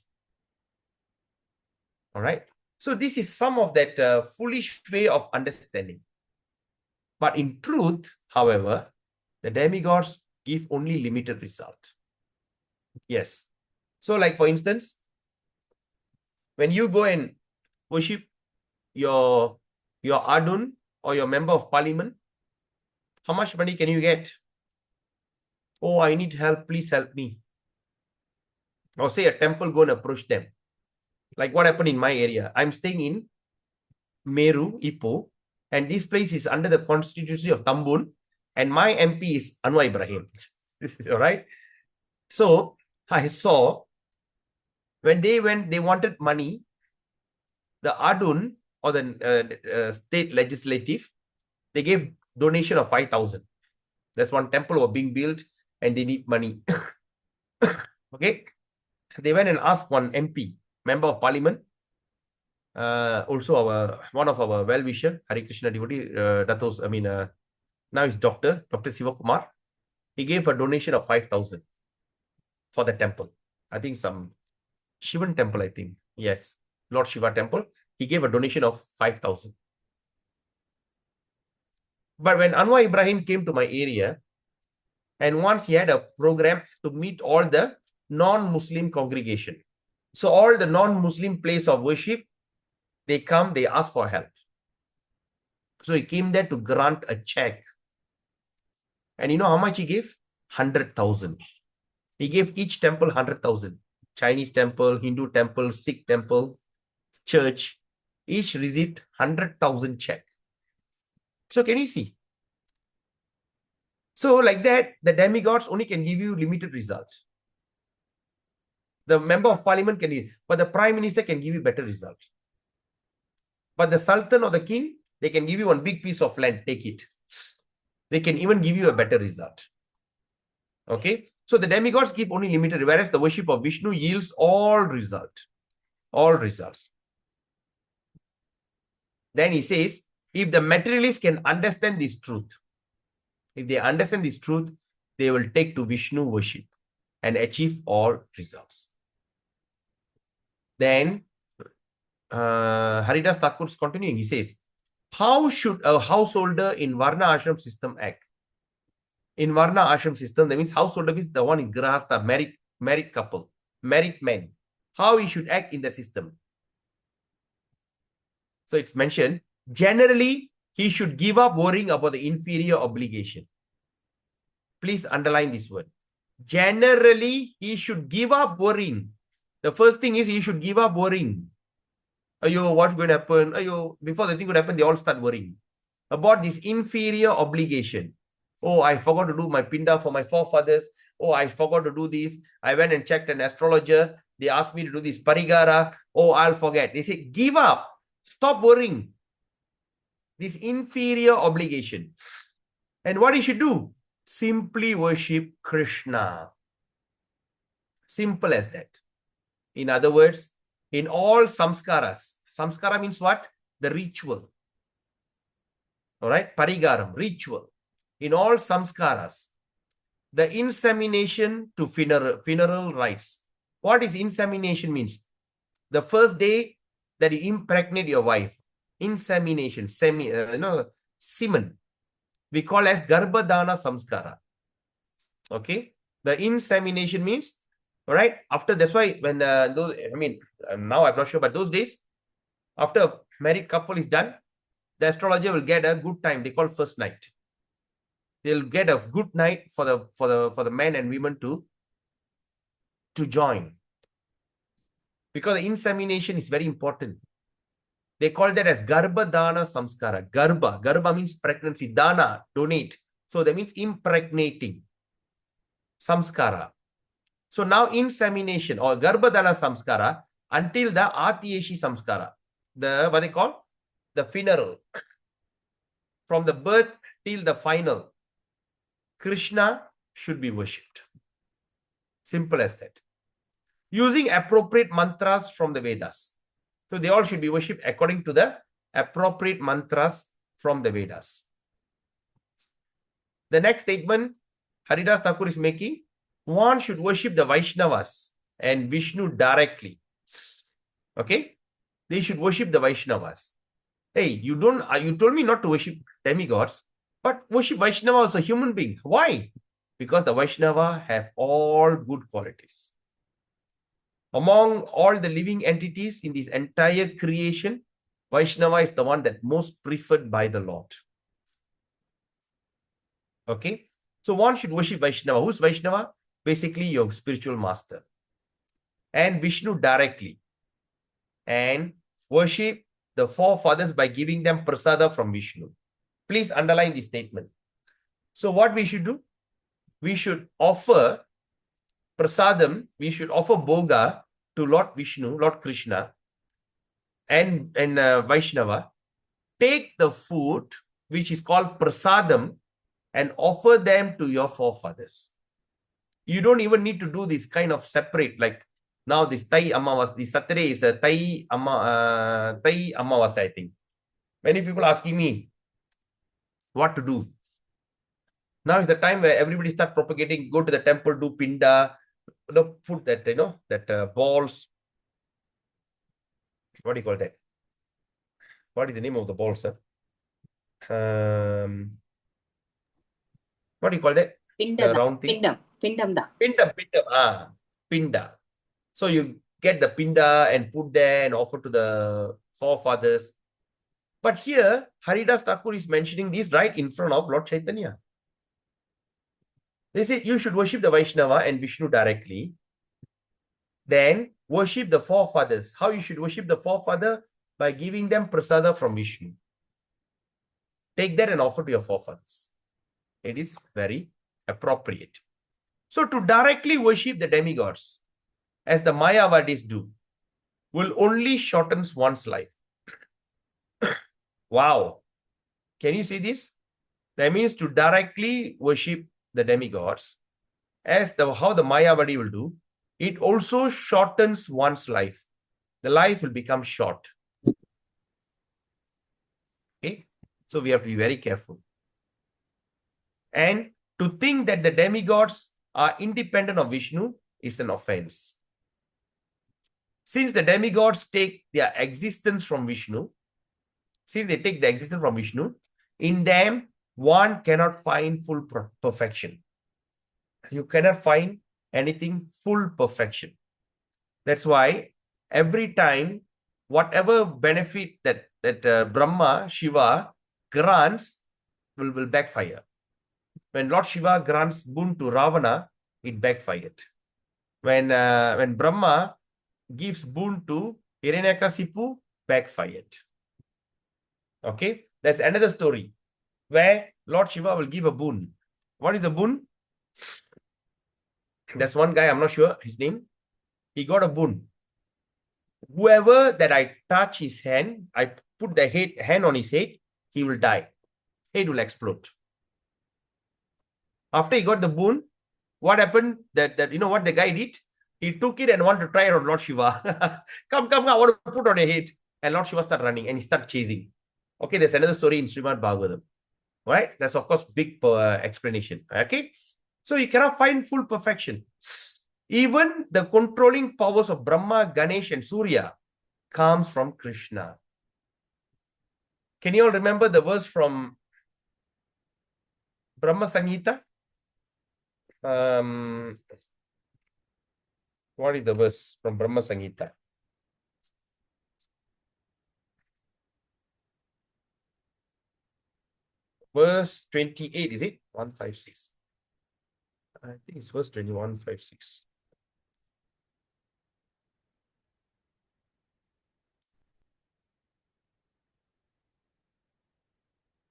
All right. So this is some of that foolish way of understanding. But in truth, however, the demigods give only limited result. Yes. So like for instance, when you go and worship your Adun or your member of parliament, how much money can you get? Oh, I need help. Please help me. Or say a temple, go and approach them. Like what happened in my area. I'm staying in Meru, Ipoh, and this place is under the constituency of Tambun, and my MP is Anwar Ibrahim. All right. So I saw when they wanted money, the Adun or the state legislative, they gave donation of 5,000. There's one temple was being built and they need money. Okay. They went and asked one MP, member of parliament, also one of our well-wisher, Hari Krishna devotee, now he's Dr. Siva Kumar. He gave a donation of 5,000 for the temple. I think some Shivan temple, I think. Yes, Lord Shiva temple. He gave a donation of 5,000. But when Anwar Ibrahim came to my area, and once he had a program to meet all the non-Muslim congregation. So all the non-Muslim place of worship, they come, they ask for help. So he came there to grant a check. And you know how much he gave? 100,000. He gave each temple 100,000. Chinese temple, Hindu temple, Sikh temple, church, each received 100,000 check. So can you see? So like that, the demigods only can give you limited results. The member of parliament can give, but the prime minister can give you better result. But the sultan or the king, they can give you one big piece of land, take it. They can even give you a better result. Okay. So the demigods give only limited, whereas the worship of Vishnu yields all results. Then he says, if the materialists can understand this truth, if they understand this truth, they will take to Vishnu worship and achieve all results. Then Haridas Thakur is continuing. He says, how should a householder in Varna Ashram system act? In Varna Ashram system, that means householder is the one in Grahastha, married couple, married man. How he should act in the system. So it's mentioned, generally, he should give up worrying about the inferior obligation. Please underline this word. Generally, he should give up worrying. The first thing is he should give up worrying. Ayo, what's going to happen? Ayo, before the thing would happen, they all start worrying about this inferior obligation. Oh, I forgot to do my pinda for my forefathers. Oh, I forgot to do this. I went and checked an astrologer. They asked me to do this parigara. Oh, I'll forget. They say, give up. Stop worrying. This inferior obligation. And what he should do? Simply worship Krishna. Simple as that. In other words, in all samskaras. Samskara means what? The ritual. All right, parigaram, ritual. In all samskaras, the insemination to funeral rites. What is insemination means? The first day that you impregnate your wife, insemination, semen, we call as garbhadana samskara. Okay, the insemination means, all right, after, that's why when those, I mean, now I'm not sure, but those days, after a married couple is done, the astrologer will get a good time. They call first night. They'll get a good night for the men and women to join, because the insemination is very important. They call that as garbhadana samskara. Garbha means pregnancy. Dana, donate. So that means impregnating. Samskara. So now insemination or garbhadana samskara until the atiyeshi samskara. The, what they call? The funeral. From the birth till the final, Krishna should be worshipped. Simple as that. Using appropriate mantras from the Vedas. So they all should be worshipped according to the appropriate mantras from the Vedas. The next statement Haridas Thakur is making, one should worship the Vaishnavas and Vishnu directly. Okay? They should worship the Vaishnavas. Hey, you told me not to worship demigods, but worship Vaishnava as a human being. Why? Because the Vaishnava have all good qualities. Among all the living entities in this entire creation, Vaishnava is the one that most preferred by the Lord. Okay? So one should worship Vaishnava. Who's Vaishnava? Basically your spiritual master. And Vishnu directly. And worship the forefathers by giving them prasada from Vishnu. Please underline this statement. So what we should do? We should offer prasadam, we should offer boga to Lord Vishnu, Lord Krishna, and Vaishnava. Take the food, which is called prasadam, and offer them to your forefathers. You don't even need to do this kind of separate, like now this Tai Amavas, this Saturday is a Tai Amavas, I think. Many people asking me what to do. Now is the time where everybody start propagating, go to the temple, do pinda, put that, that balls. What do you call that? What is the name of the balls, sir? What do you call that? Pinda, the round thing? Pindam da. Pinda. So you get the pinda and put there and offer to the forefathers. But here, Haridas Thakur is mentioning this right in front of Lord Chaitanya. They say you should worship the Vaishnava and Vishnu directly. Then worship the forefathers. How you should worship the forefather? By giving them prasada from Vishnu. Take that and offer to your forefathers. It is very appropriate. So to directly worship the demigods, as the Mayavadis do, will only shorten one's life. Wow. Can you see this? That means to directly worship the demigods, as how the Mayavadi will do, it also shortens one's life. The life will become short. Okay? So we have to be very careful. And to think that the demigods are independent of Vishnu is an offense. Since the demigods take their existence from Vishnu, in them, one cannot find full perfection. You cannot find anything full perfection. That's why every time, whatever benefit that Brahma, Shiva grants will backfire. When Lord Shiva grants boon to Ravana, it backfired. When Brahma gives boon to Hiranyakasipu, backfired. Okay, there's another story where Lord Shiva will give a boon. What is the boon? There's one guy, I'm not sure his name. He got a boon. Whoever that I touch his hand, I put the hand on his head, he will die. Head will explode. After he got the boon, what happened? That you know what the guy did? He took it and wanted to try it on Lord Shiva. come, I want to put on your head. And Lord Shiva started running and he started chasing. Okay, there's another story in Srimad Bhagavatam. Right? That's of course big explanation. Okay. So you cannot find full perfection. Even the controlling powers of Brahma, Ganesh, and Surya comes from Krishna. Can you all remember the verse from Brahma Samhita? What is the verse from Brahma Samhita? Verse 28, is it? 156. I think it's verse 2156.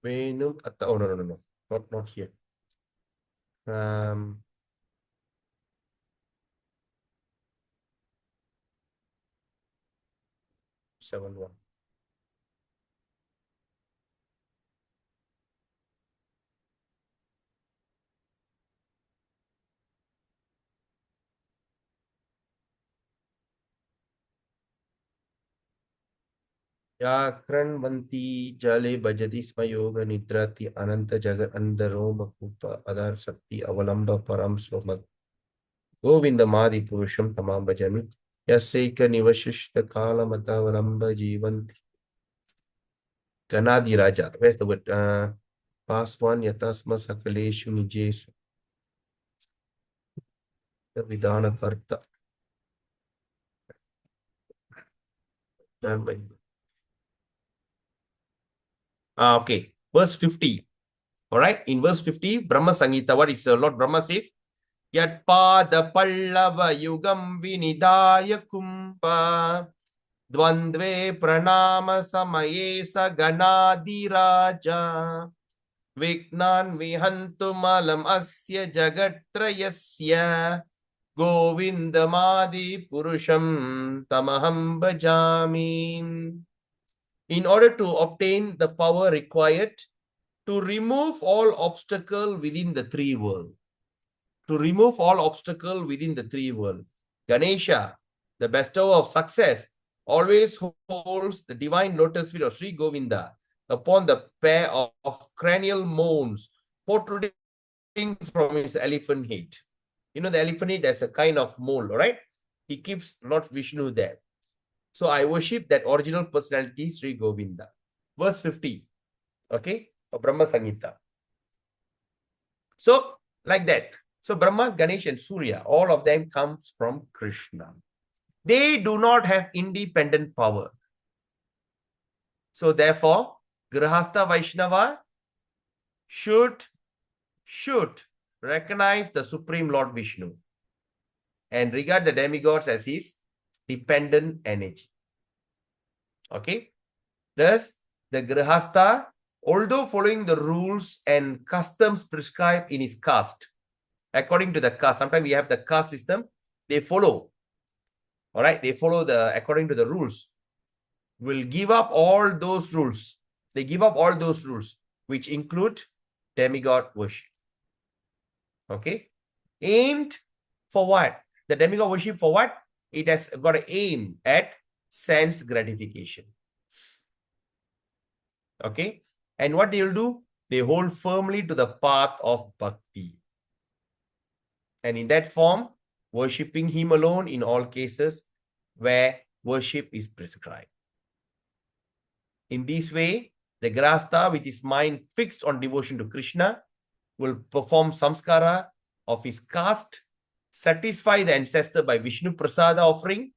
Venum Atta. Oh, no. Not here. 7-1. Yakranvanti jale bhajati smayoga nidrati ananta jagat andaroma kupa adar sakti avalamba param slomat govinda madi purusham tamam bhajami yasaika nivashishta kala matavalamba jivanti Ganadi Raja. Where's the word? Past one yatasma sakaleshu nijesu vidana karta. Okay. Verse 50. All right. In verse 50, Brahma Sangita, what is Lord Brahma says? Yat pada pallava yugam vinidaya kumpa dvandve pranama samaye sa ganadi raja vignan vihantu malam asya jagatrayasya govindamadi purusham tamaham bhajami. In order to obtain the power required to remove all obstacle within the three worlds. To remove all obstacle within the three worlds. Ganesha, the bestower of success, always holds the divine lotus feet of Sri Govinda upon the pair of cranial moles protruding from his elephant head. You know the elephant head, there's a kind of mole, right? He keeps Lord Vishnu there. So I worship that original personality, Sri Govinda. Verse 50. Okay? Of Brahma Samhita. So, like that. So, Brahma, Ganesh, and Surya, all of them comes from Krishna. They do not have independent power. So, therefore, Grihastha Vaishnava should recognize the Supreme Lord Vishnu and regard the demigods as his dependent energy. Okay? Thus, the Grihastha, although following the rules and customs prescribed in his caste, according to the caste, sometimes we have the caste system, they follow. All right, they follow according to the rules. Will give up all those rules. They give up all those rules, which include demigod worship. Okay, aimed for what? The demigod worship for what? It has got an aim at sense gratification. Okay, and what they will do? They hold firmly to the path of bhakti. And in that form, worshipping him alone in all cases where worship is prescribed. In this way, the Grihastha, with his mind fixed on devotion to Krishna, will perform samskara of his caste, satisfy the ancestor by Vishnu Prasada offering,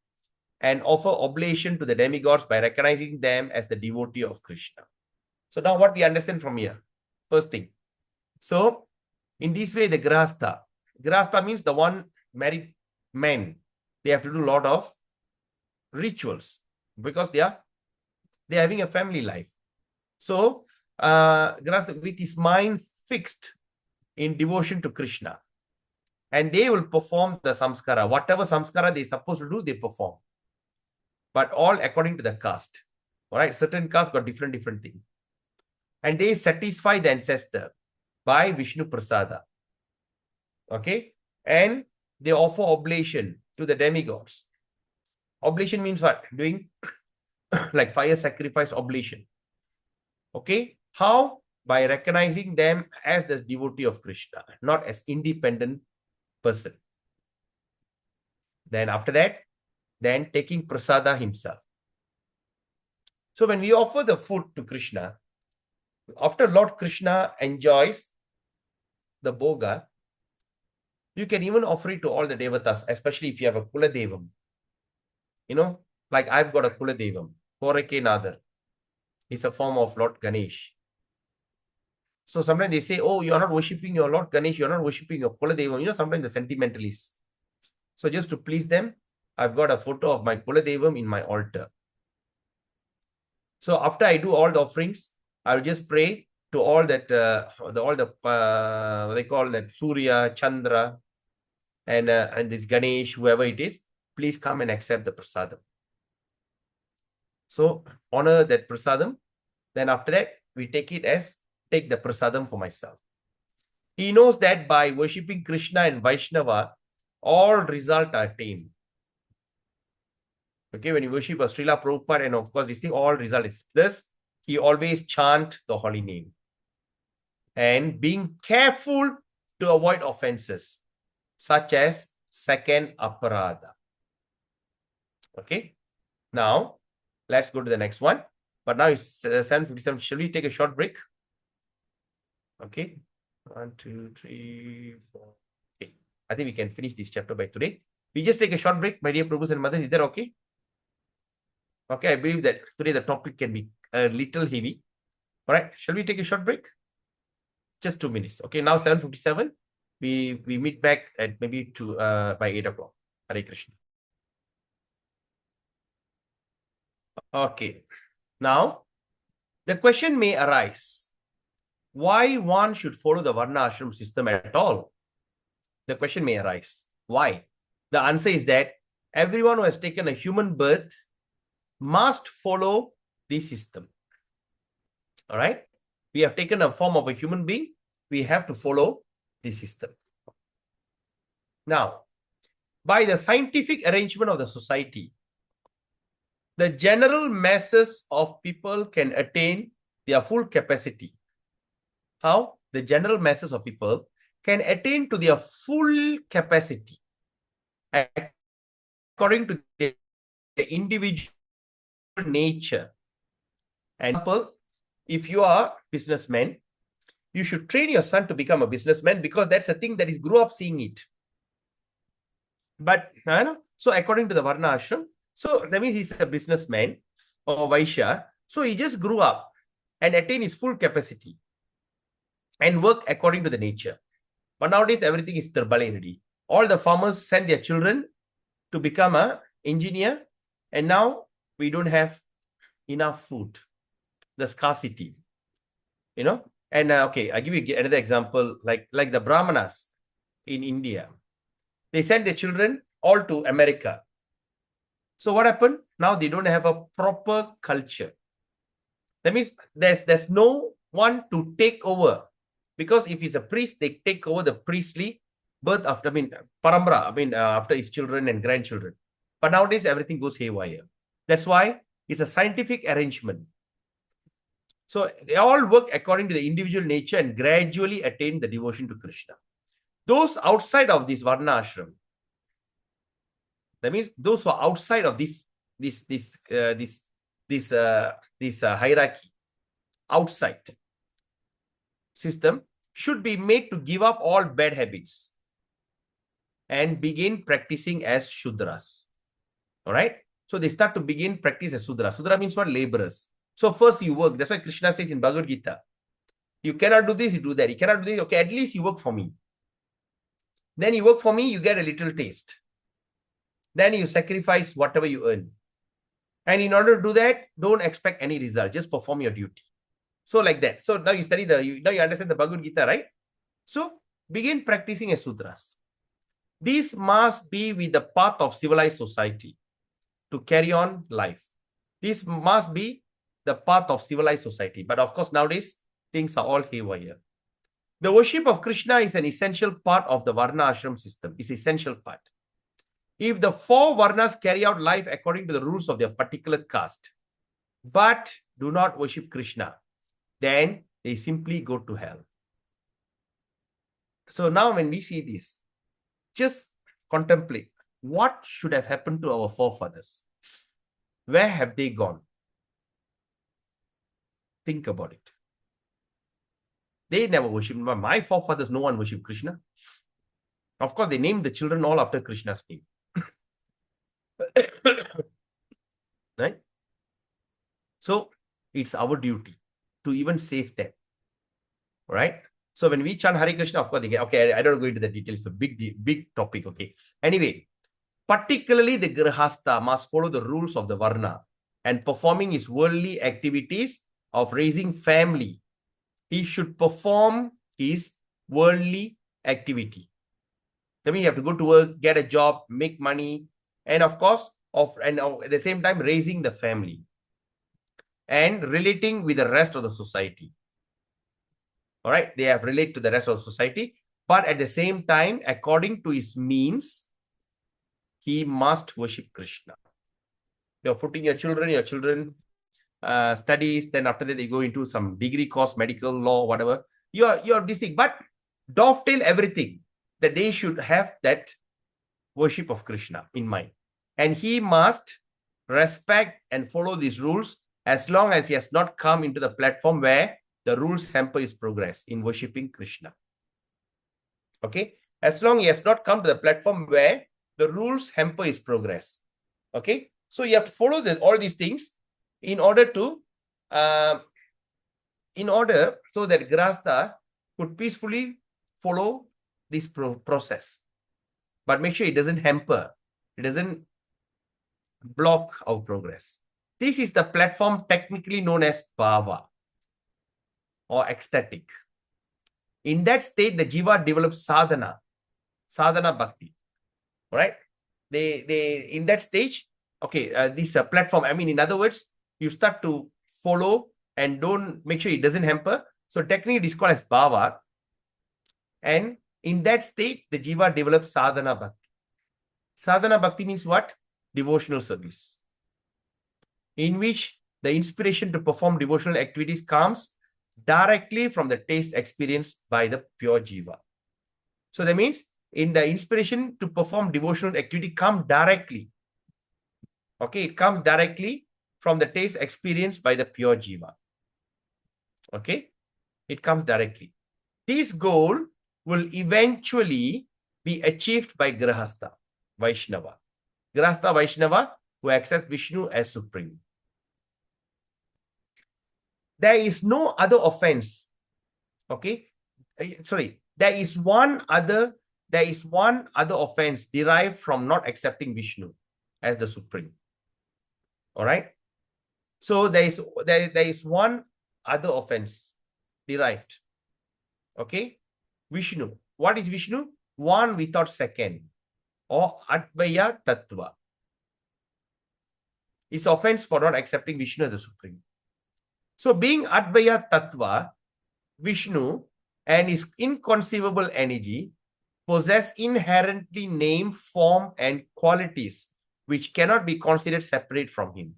and offer oblation to the demigods by recognizing them as the devotee of Krishna. So now what we understand from here? First thing. So, in this way, the Grihastha means the one married men. They have to do a lot of rituals because they're having a family life. So, Grihastha with his mind fixed in devotion to Krishna, and they will perform the samskara. Whatever samskara they're supposed to do, they perform. But all according to the caste. All right, certain castes got different things. And they satisfy the ancestor by Vishnu Prasada. Okay, and they offer oblation to the demigods. Oblation means what? Doing like fire sacrifice oblation. Okay, how? by recognizing them as the devotee of Krishna, not as independent person. Then after that, then taking prasada himself. So when we offer the food to Krishna, after Lord Krishna enjoys the bhoga, you can even offer it to all the devatas, especially if you have a Kula Devam. You know, like I've got a Kula Devam, Korake Nadar. It's a form of Lord Ganesh. So sometimes they say, oh, you're not worshipping your Lord Ganesh, you're not worshipping your Kula Devam. You know, sometimes the sentimentalists. So just to please them, I've got a photo of my Kula Devam in my altar. So after I do all the offerings, I'll just pray to all that, what they call that, Surya, Chandra, and this Ganesh, whoever it is, please come and accept the prasadam. So honor that prasadam. Then after that, we take the prasadam for myself. He knows that by worshipping Krishna and Vaishnava, all result are attained. Okay, when you worship a Srila Prabhupada, and of course, this thing, all result is this. He always chant the holy name. And being careful to avoid offenses, such as second aparadha. Okay, now let's go to the next one. But now it's 7:57. Shall we take a short break? Okay, 1, 2, 3, 4. Okay, I think we can finish this chapter by today. We just take a short break, my dear Prabhus and Mothers. Is that okay? Okay, I believe that today the topic can be a little heavy. All right, shall we take a short break? Just 2 minutes. Okay, now 7:57. We meet back at maybe by 8 o'clock. Hare Krishna. Okay, now the question may arise, why one should follow the Varna Ashram system at all? The question may arise. Why? The answer is that everyone who has taken a human birth must follow this system. All right? We have taken a form of a human being. We have to follow this system. Now, by the scientific arrangement of the society, the general masses of people can attain their full capacity. How? The general masses of people can attain to their full capacity according to the individual nature. And if you are a businessman, you should train your son to become a businessman because that's a thing that is grew up seeing it. But so according to the Varna Ashram, so that means he's a businessman or Vaishya. So he just grew up and attained his full capacity and work according to the nature. But nowadays everything is terbalik already. All the farmers send their children to become an engineer, and now we don't have enough food. The scarcity, And okay, I'll give you another example, like the Brahmanas in India. They send their children all to America. So what happened? Now they don't have a proper culture. That means there's no one to take over. Because if he's a priest, they take over the priestly birth after, parambara, after his children and grandchildren. But nowadays, everything goes haywire. That's why it's a scientific arrangement. So they all work according to the individual nature and gradually attain the devotion to Krishna. Those outside of this Varna Ashram, that means those who are outside of this hierarchy, outside system, should be made to give up all bad habits and begin practicing as Shudras. All right? So they start to begin practice as Sudra. Sudra means what? Laborers. So first you work. That's why Krishna says in Bhagavad Gita, you cannot do this, you do that. You cannot do this. Okay, at least you work for me. Then you work for me, you get a little taste. Then you sacrifice whatever you earn. And in order to do that, don't expect any result. Just perform your duty. So like that. So now you study now you understand the Bhagavad Gita, right? So begin practicing as Sudras. This must be with the path of civilized society to carry on life. This must be the path of civilized society. But of course, nowadays, things are all haywire. The worship of Krishna is an essential part of the Varna Ashram system. It's an essential part. If the 4 Varnas carry out life according to the rules of their particular caste, but do not worship Krishna, then they simply go to hell. So now when we see this, just contemplate what should have happened to our forefathers. Where have they gone? Think about it. They never worshipped. My forefathers, no one worshipped Krishna. Of course, they named the children all after Krishna's name. Right? So it's our duty to even save them. Right? So when we chant Hare Krishna, of course, they get, okay, I don't go into the details. It's a big topic. Okay. Anyway, particularly the Grihastha must follow the rules of the Varna and performing his worldly activities of raising family. He should perform his worldly activity. That means you have to go to work, get a job, make money, and of course, at the same time, raising the family and relating with the rest of the society. All right, they have relate to the rest of the society, but at the same time, according to his means, he must worship Krishna. You're putting your children studies, then after that they go into some degree course, medical law, whatever. You're this thing, but dovetail everything that they should have that worship of Krishna in mind. And he must respect and follow these rules as long as he has not come into the platform where the rules hamper his progress in worshipping Krishna. Okay? As long as he has not come to the platform where the rules hamper his progress. Okay? So you have to follow all these things in order so that Grihastha could peacefully follow this process. But make sure it doesn't hamper, it doesn't block our progress. This is the platform technically known as bhava or ecstatic. In that state, the jiva develops sadhana bhakti. All right? They in that stage, okay, this platform, I mean, in other words, you start to follow and don't make sure it doesn't hamper. So technically it is called as bhava. And in that state, the jiva develops sadhana bhakti. Sadhana bhakti means what? Devotional service, in which the inspiration to perform devotional activities comes directly from the taste experienced by the pure jiva. So that means in the inspiration to perform devotional activity come directly. Okay, it comes directly from the taste experienced by the pure jiva. Okay, it comes directly. This goal will eventually be achieved by Grihastha, Vaishnava. Grihastha Vaishnava who accept Vishnu as supreme. There is no other offense. Okay, sorry. There is one other offense derived from not accepting Vishnu as the supreme. All right. So there is one other offense derived. Okay, Vishnu. What is Vishnu? One without second, or Advaya Tattva. Is offense for not accepting Vishnu as the supreme. So being Advaya Tattva, Vishnu and his inconceivable energy possess inherently name, form, and qualities which cannot be considered separate from him.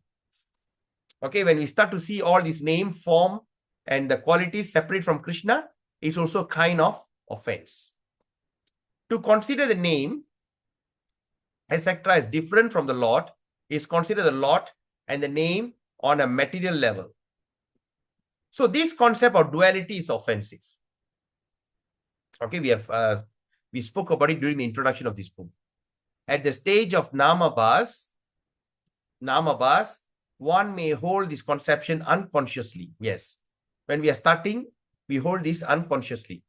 Okay, when we start to see all this name, form, and the qualities separate from Krishna, it's also kind of offense. To consider the name, etc., as different from the Lord is considered the Lord and the name on a material level. So this concept of duality is offensive. Okay, we spoke about it during the introduction of this book. At the stage of namabhas, one may hold this conception unconsciously. Yes, when we are starting, we hold this unconsciously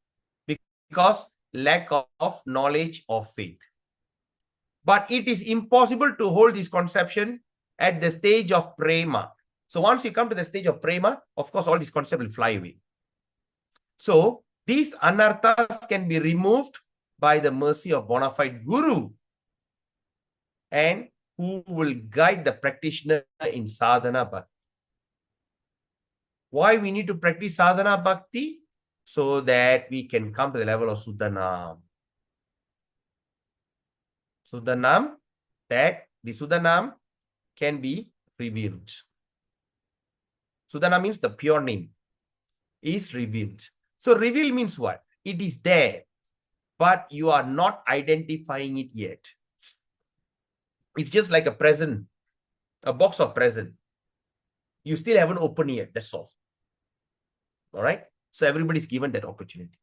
because lack of knowledge or faith. But it is impossible to hold this conception at the stage of prema. So once you come to the stage of prema, of course, all this concept will fly away. So these anarthas can be removed by the mercy of bona fide guru, and who will guide the practitioner in sadhana bhakti. Why we need to practice sadhana bhakti? So that we can come to the level of Sudanam. Sudanam, that the Sudanam can be revealed. Sudana means the pure name. is revealed. So reveal means what? It is there, but you are not identifying it yet. It's just like a present, a box of present. You still haven't opened yet, that's all. All right? So everybody's given that opportunity.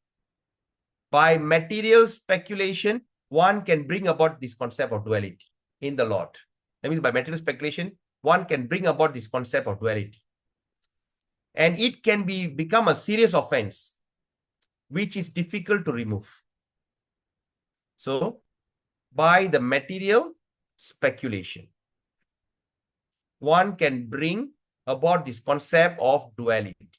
By material speculation, one can bring about this concept of duality in the Lord. That means by material speculation, one can bring about this concept of duality. And it can become a serious offense, which is difficult to remove. So, by the material speculation, one can bring about this concept of duality.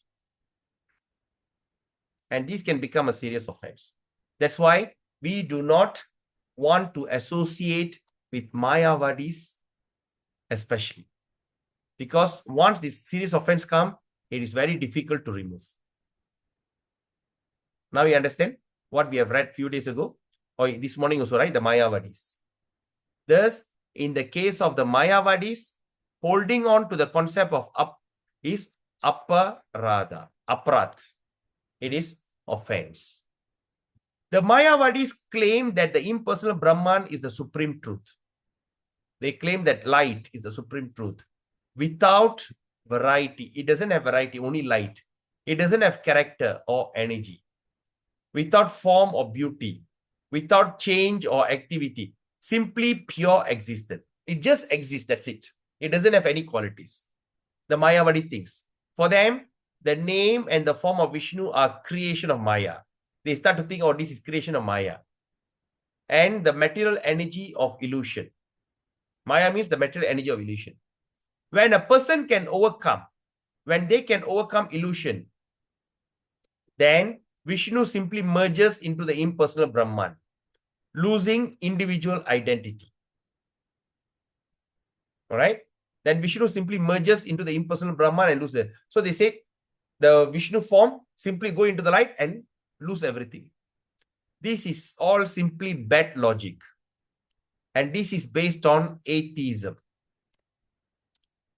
And this can become a serious offense. That's why we do not want to associate with Mayavadis, especially. Because once this serious offense comes, it is very difficult to remove. Now you understand what we have read a few days ago, or this morning also, right? The Mayavadis. Thus, in the case of the Mayavadis, holding on to the concept of up is aparadha, aparat. It is offense. The Mayavadis claim that the impersonal Brahman is the supreme truth. They claim that light is the supreme truth. Without variety, it doesn't have variety, only light. It doesn't have character or energy. Without form or beauty, without change or activity, simply pure existence. It just exists, that's it. It doesn't have any qualities. The Mayavadi thinks. For them, the name and the form of Vishnu are creation of Maya. They start to think, oh, this is creation of Maya. And the material energy of illusion. Maya means the material energy of illusion. When a person can overcome, when they can overcome illusion, then Vishnu simply merges into the impersonal Brahman, losing individual identity. All right? Then Vishnu simply merges into the impersonal Brahman and loses it. So they say the Vishnu form simply go into the light and lose everything. This is all simply bad logic. And this is based on atheism.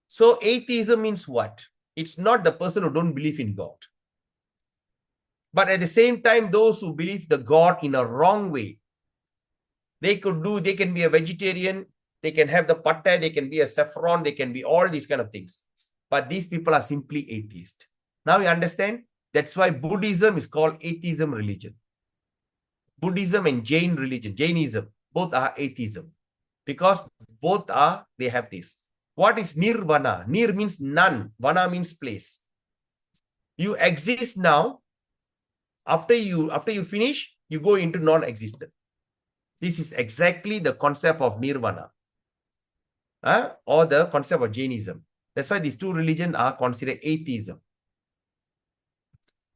So atheism means what? It's not the person who don't believe in God. But at the same time, those who believe the God in a wrong way, they can be a vegetarian, they can have the patta, they can be a saffron, they can be all these kind of things. But these people are simply atheist. Now you understand? That's why Buddhism is called atheism religion. Buddhism and Jain religion, Jainism, both are atheism. Because both are, they have this. What is nirvana? Nir means none. Vana means place. You exist now. After you finish, you go into non-existent. This is exactly the concept of nirvana. Or the concept of Jainism. That's why these two religions are considered atheism.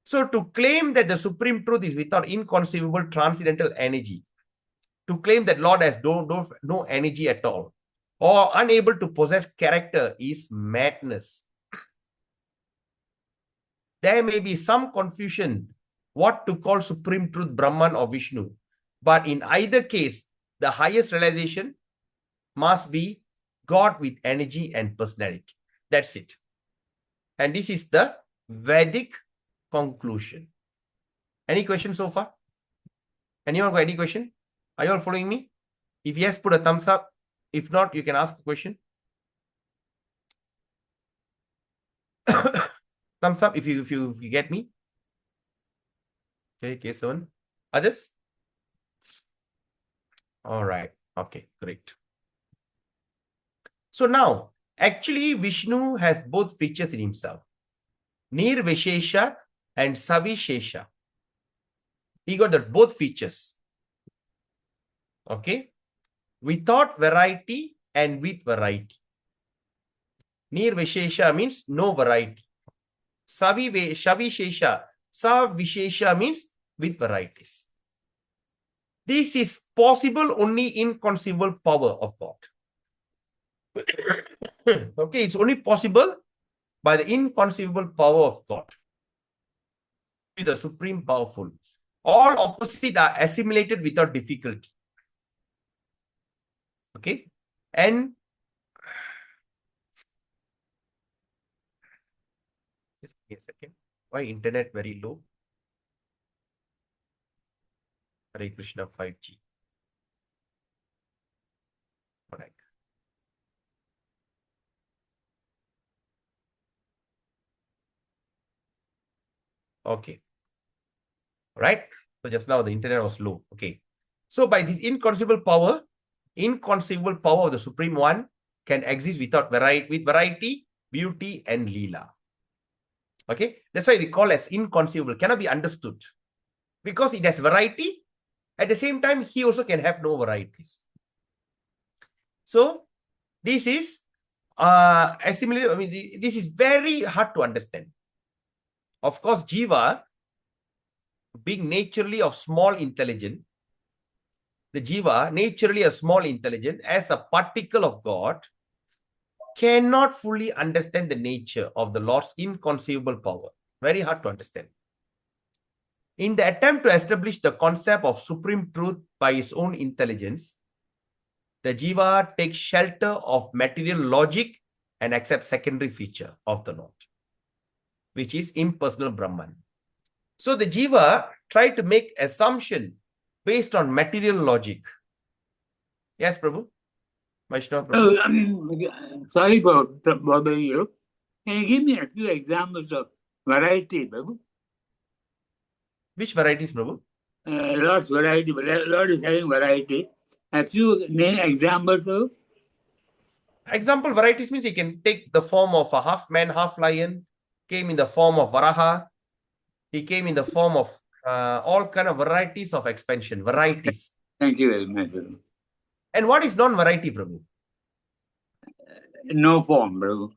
So to claim that the supreme truth is without inconceivable transcendental energy, to claim that Lord has no energy at all, or unable to possess character is madness. There may be some confusion what to call supreme truth, Brahman or Vishnu. But in either case, the highest realization must be God with energy and personality. That's it. And this is the Vedic conclusion. Any questions so far? Anyone got any question? Are you all following me? If yes, put a thumbs up. If not, you can ask a question. Thumbs up if you get me. Okay, K7. Others? All right. Okay, great. So now, actually, Vishnu has both features in himself. Nirvishesha and Savishesha. He got both features. Okay? Without variety and with variety. Nirvishesha means no variety. Savishesha means with varieties. This is possible only in conceivable power of God. Okay, it's only possible by the inconceivable power of God. The supreme powerful. All opposites are assimilated without difficulty. Okay, and just give me a second. Why internet very low? Hare Krishna 5G. All right. Okay. All right. So just now the internet was low. Okay. So by this inconceivable power of the Supreme One can exist without variety, beauty, and leela. Okay. That's why we call as inconceivable, cannot be understood. Because it has variety. At the same time, he also can have no varieties. So this is assimilated. I mean, this is very hard to understand. Of course, Jiva, being naturally of small intelligence, the Jiva, naturally a small intelligence, as a particle of God, cannot fully understand the nature of the Lord's inconceivable power. Very hard to understand. In the attempt to establish the concept of supreme truth by his own intelligence, the Jiva takes shelter of material logic and accepts secondary feature of the Lord, which is impersonal Brahman. So the Jiva tried to make assumption based on material logic. Yes, Prabhu? Vaishnava Prabhu? Sorry for bothering you. Can you give me a few examples of variety, Prabhu? Which varieties, Prabhu? Lord's variety, but Lord is having variety. A few name examples, Prabhu? Example varieties means he can take the form of a half man, half lion, came in the form of Varaha. He came in the form of all kind of varieties of expansion, varieties. Thank you very much, Prabhu. And what is non-variety, Prabhu? No form, Prabhu.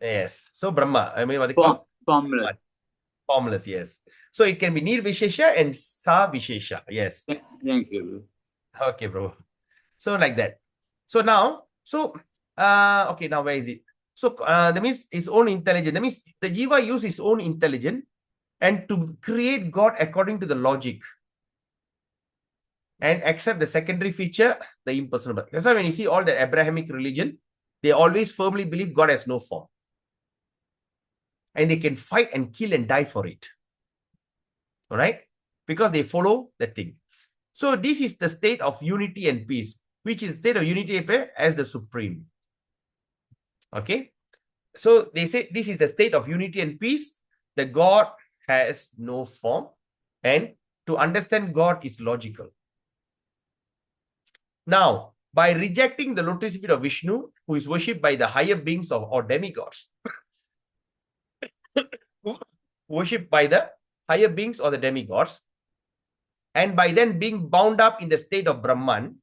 Yes. So Brahma, I mean, what they call? Formless. Formless, yes. So it can be Nir Vishesha and Sa Vishesha. Yes. Thank you, Prabhu. Okay, bro. So like that. So now, okay, now where is it? So that means his own intelligence. That means the Jiva use his own intelligence and to create God according to the logic and accept the secondary feature, the impersonal. That's why when you see all the Abrahamic religion, they always firmly believe God has no form. And they can fight and kill and die for it. All right? Because they follow the thing. So this is the state of unity and peace, which is the state of unity as the supreme. Okay? So they say this is the state of unity and peace. The God has no form. And to understand God is logical. Now, by rejecting the lotus feet of Vishnu, who is worshipped by the higher beings or demigods, worshipped by the higher beings or the demigods, and by then being bound up in the state of Brahman,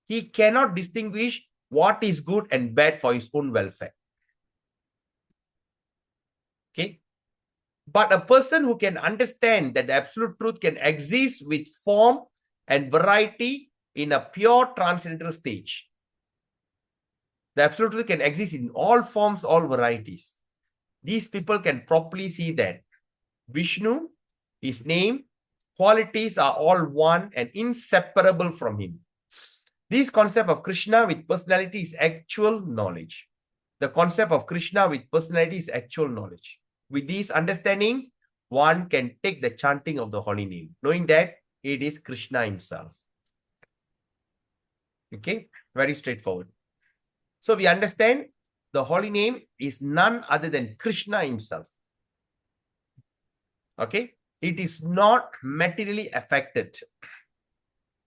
he cannot distinguish what is good and bad for his own welfare. Okay? But a person who can understand that the absolute truth can exist with form and variety in a pure transcendental stage. The absolute truth can exist in all forms, all varieties. These people can properly see that Vishnu, his name, qualities are all one and inseparable from him. This concept of Krishna with personality is actual knowledge. The concept of Krishna with personality is actual knowledge. With this understanding, one can take the chanting of the holy name, knowing that it is Krishna himself. Okay, very straightforward. So we understand the holy name is none other than Krishna himself. Okay, it is not materially affected.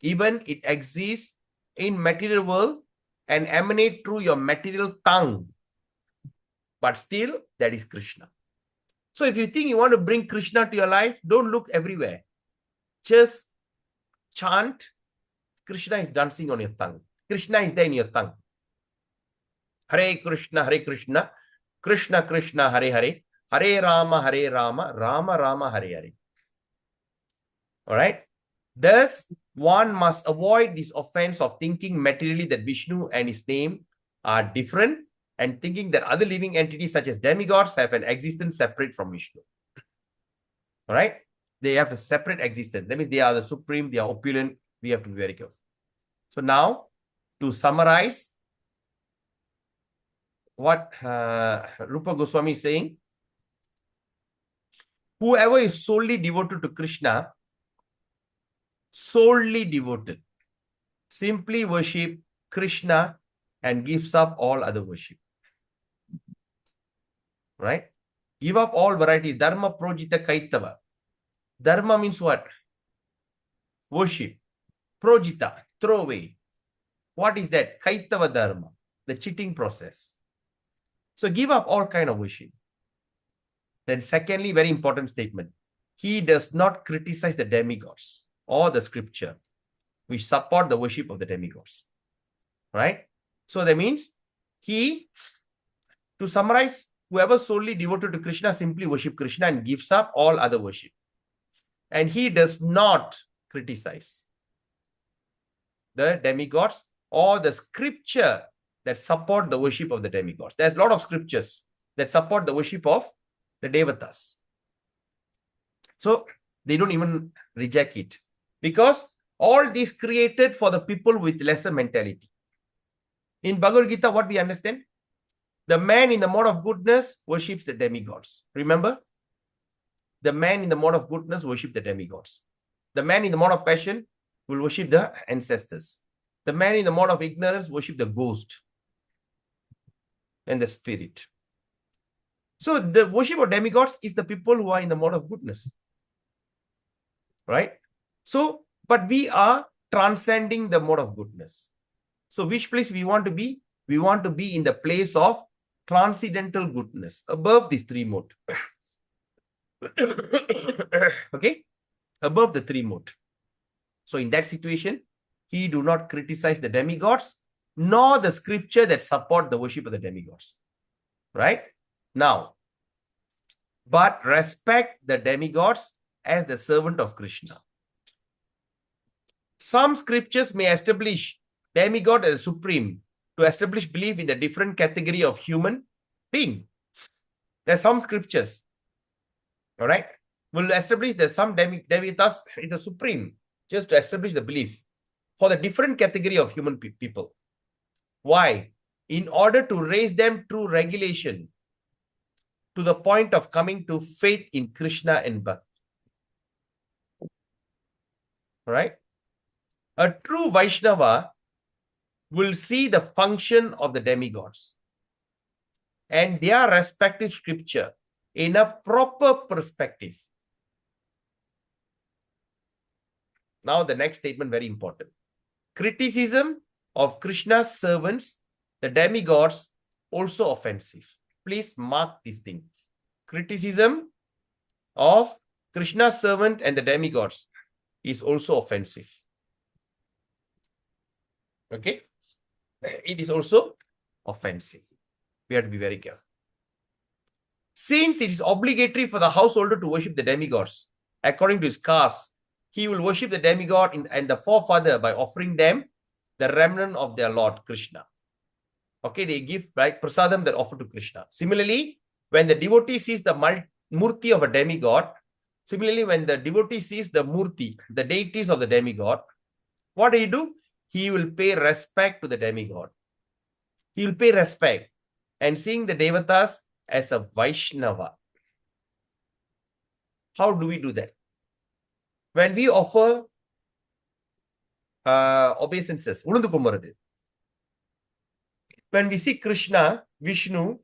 Even it exists in material world and emanate through your material tongue. But still, that is Krishna. So if you think you want to bring Krishna to your life, don't look everywhere. Just chant. Krishna is dancing on your tongue. Krishna is there in your tongue. Hare Krishna, Krishna Krishna, Hare Hare, Hare Rama, Rama Rama, Hare Hare. All right. Thus, one must avoid this offense of thinking materially that Vishnu and his name are different and thinking that other living entities such as demigods have an existence separate from Vishnu. All right. They have a separate existence. That means they are the supreme, they are opulent. We have to be very careful. So now, to summarize what Rupa Goswami is saying, Whoever is solely devoted to Krishna, solely devoted, simply worship Krishna and gives up all other worship. Right? Give up all varieties. Dharma projita kaitava. Dharma means what? Worship. Projita, throw away. What is that? Kaitava dharma, the cheating process. So give up all kind of worship. Then secondly, very important statement. He does not criticize the demigods or the scripture which support the worship of the demigods. Right? So that means to summarize, whoever solely devoted to Krishna simply worship Krishna and gives up all other worship. And he does not criticize the demigods or the scripture that support the worship of the demigods. There's a lot of scriptures that support the worship of the devatas. So they don't even reject it, because all these created for the people with lesser mentality. In Bhagavad Gita, what we understand? The man in the mode of goodness worships the demigods. Remember? The man in the mode of goodness worships the demigods. The man in the mode of passion will worship the ancestors. The man in the mode of ignorance worship the ghost and the spirit. So the worship of demigods is the people who are in the mode of goodness. Right? So, but we are transcending the mode of goodness. So which place we want to be? We want to be in the place of transcendental goodness, above these three modes. Okay? Above the three modes. So in that situation, he do not criticize the demigods, nor the scripture that support the worship of the demigods. Right? Now, but respect the demigods as the servant of Krishna. Some scriptures may establish demigod as supreme to establish belief in the different category of human being. There are some scriptures, all right, will establish that some devatas is the supreme, just to establish the belief for the different category of human people. Why? In order to raise them through regulation to the point of coming to faith in Krishna and Bhakti. Right? A true Vaishnava will see the function of the demigods and their respective scripture in a proper perspective. Now the next statement, very important. Criticism of Krishna's servants, the demigods, also offensive. Please mark this thing. Criticism of Krishna's servant and the demigods is also offensive. Okay? It is also offensive. We have to be very careful. Since it is obligatory for the householder to worship the demigods, according to his caste, he will worship the demigod and the forefather by offering them the remnant of their Lord Krishna. Okay, they give right prasadam that offer to Krishna. Similarly, when the devotee sees the murti of a demigod, similarly, when the devotee sees the murti, the deities of the demigod, what do? He will pay respect to the demigod. He will pay respect and seeing the devatas as a Vaishnava. How do we do that? When we offer obeisances, when we see Krishna, Vishnu,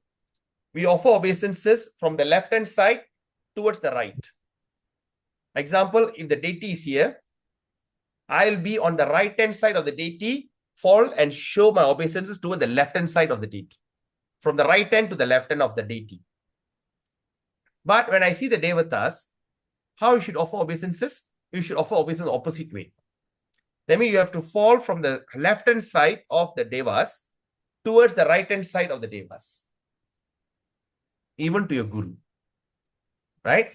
we offer obeisances from the left-hand side towards the right. Example, if the deity is here, I'll be on the right-hand side of the deity, fall and show my obeisances toward the left-hand side of the deity. From the right hand to the left hand of the deity. But when I see the devatas, how you should offer obeisances? You should offer obeisance the opposite way. That means you have to fall from the left-hand side of the devas towards the right-hand side of the devas. Even to your guru. Right?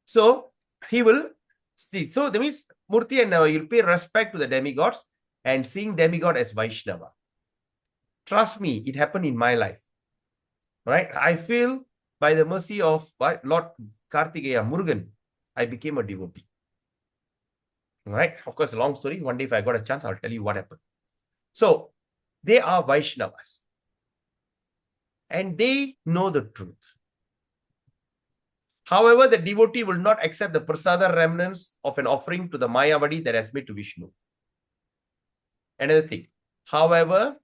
So, he will see. So, that means Murti and you'll pay respect to the demigods and seeing demigod as Vaishnava. Trust me, it happened in my life. Right? I feel by the mercy of Lord Kartikeya Murugan, I became a devotee. Right? Of course, long story. One day, if I got a chance, I'll tell you what happened. So, they are Vaishnavas. And they know the truth. However, the devotee will not accept the prasada remnants of an offering to the Mayavadi that has made to Vishnu. Another thing. However,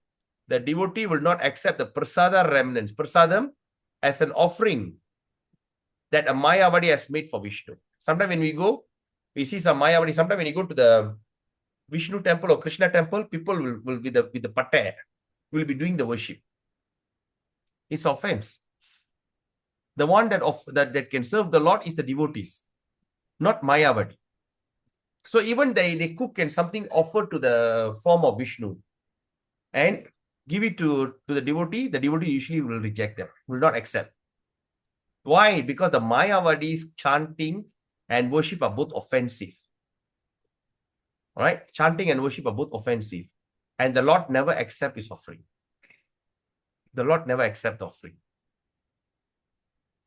the devotee will not accept the prasada remnants, prasadam, as an offering that a Mayavadi has made for Vishnu. Sometimes when we go, we see some Mayavadi. Sometimes when you go to the Vishnu temple or Krishna temple, people will with the patter will be doing the worship. It's offense. The one that can serve the Lord is the devotees, not Mayavadi. So even they cook and something offered to the form of Vishnu and give it to the devotee usually will reject them, will not accept. Why? Because the Mayavadi's chanting and worship are both offensive. All right? Chanting and worship are both offensive. And the Lord never accepts his offering. The Lord never accepts the offering.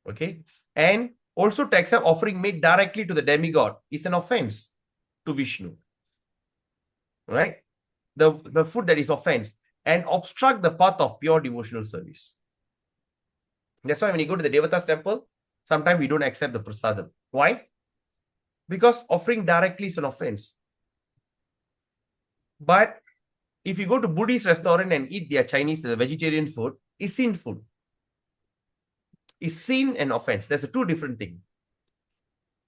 Okay? And also to accept offering made directly to the demigod is an offense to Vishnu. Right? The food that is offense and obstruct the path of pure devotional service. That's why when you go to the Devatas temple, sometimes we don't accept the prasadam. Why? Because offering directly is an offense. But if you go to Buddhist restaurant and eat their Chinese, the vegetarian food, is sinful. Is sin and offense. There's two different things.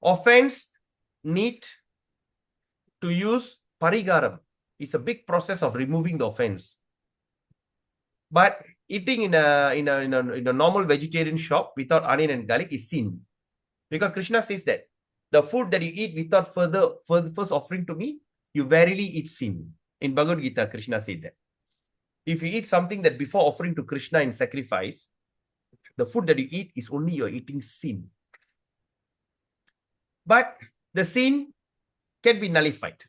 Offense need to use parigaram. It's a big process of removing the offense. But eating in a normal vegetarian shop without onion and garlic is sin. Because Krishna says that the food that you eat without first offering to me, you verily eat sin. In Bhagavad Gita, Krishna said that. If you eat something that before offering to Krishna in sacrifice, the food that you eat is only you're eating sin. But the sin can be nullified.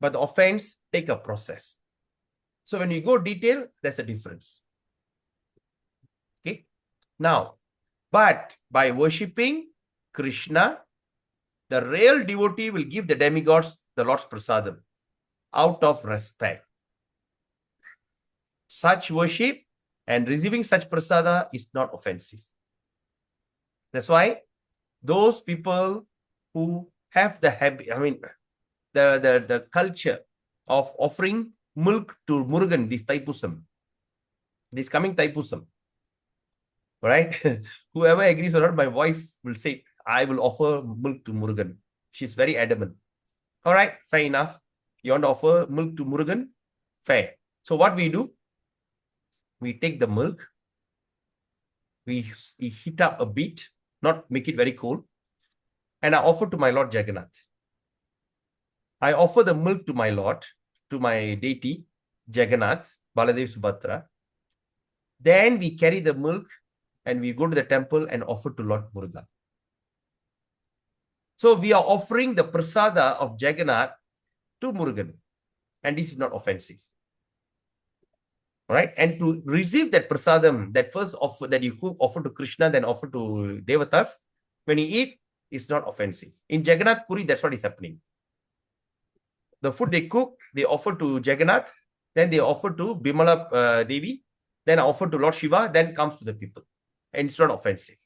But the offense take a process. So when you go detail, there's a difference. Okay. Now, but by worshipping Krishna, the real devotee will give the demigods the Lord's prasadam out of respect. Such worship and receiving such prasada is not offensive. That's why those people who have the habit, the culture of offering milk to Murugan, this coming Taipusam, right? Whoever agrees or not, my wife will say, I will offer milk to Murugan. She's very adamant. All right, fair enough. You want to offer milk to Murugan? Fair. So what we do, we take the milk, we heat up a bit, not make it very cold, and I offer to my Lord Jagannath. I offer the milk to my Lord, to my deity, Jagannath, Baladev Subhadra. Then we carry the milk and we go to the temple and offer to Lord Murugan. So we are offering the prasada of Jagannath to Murugan. And this is not offensive. All right. And to receive that prasadam, that first offer that you offer to Krishna, then offer to Devatas, when you eat, it's not offensive. In Jagannath Puri, that's what is happening. The food they cook, they offer to Jagannath, then they offer to Bimala Devi, then offer to Lord Shiva, then comes to the people. And it's not offensive.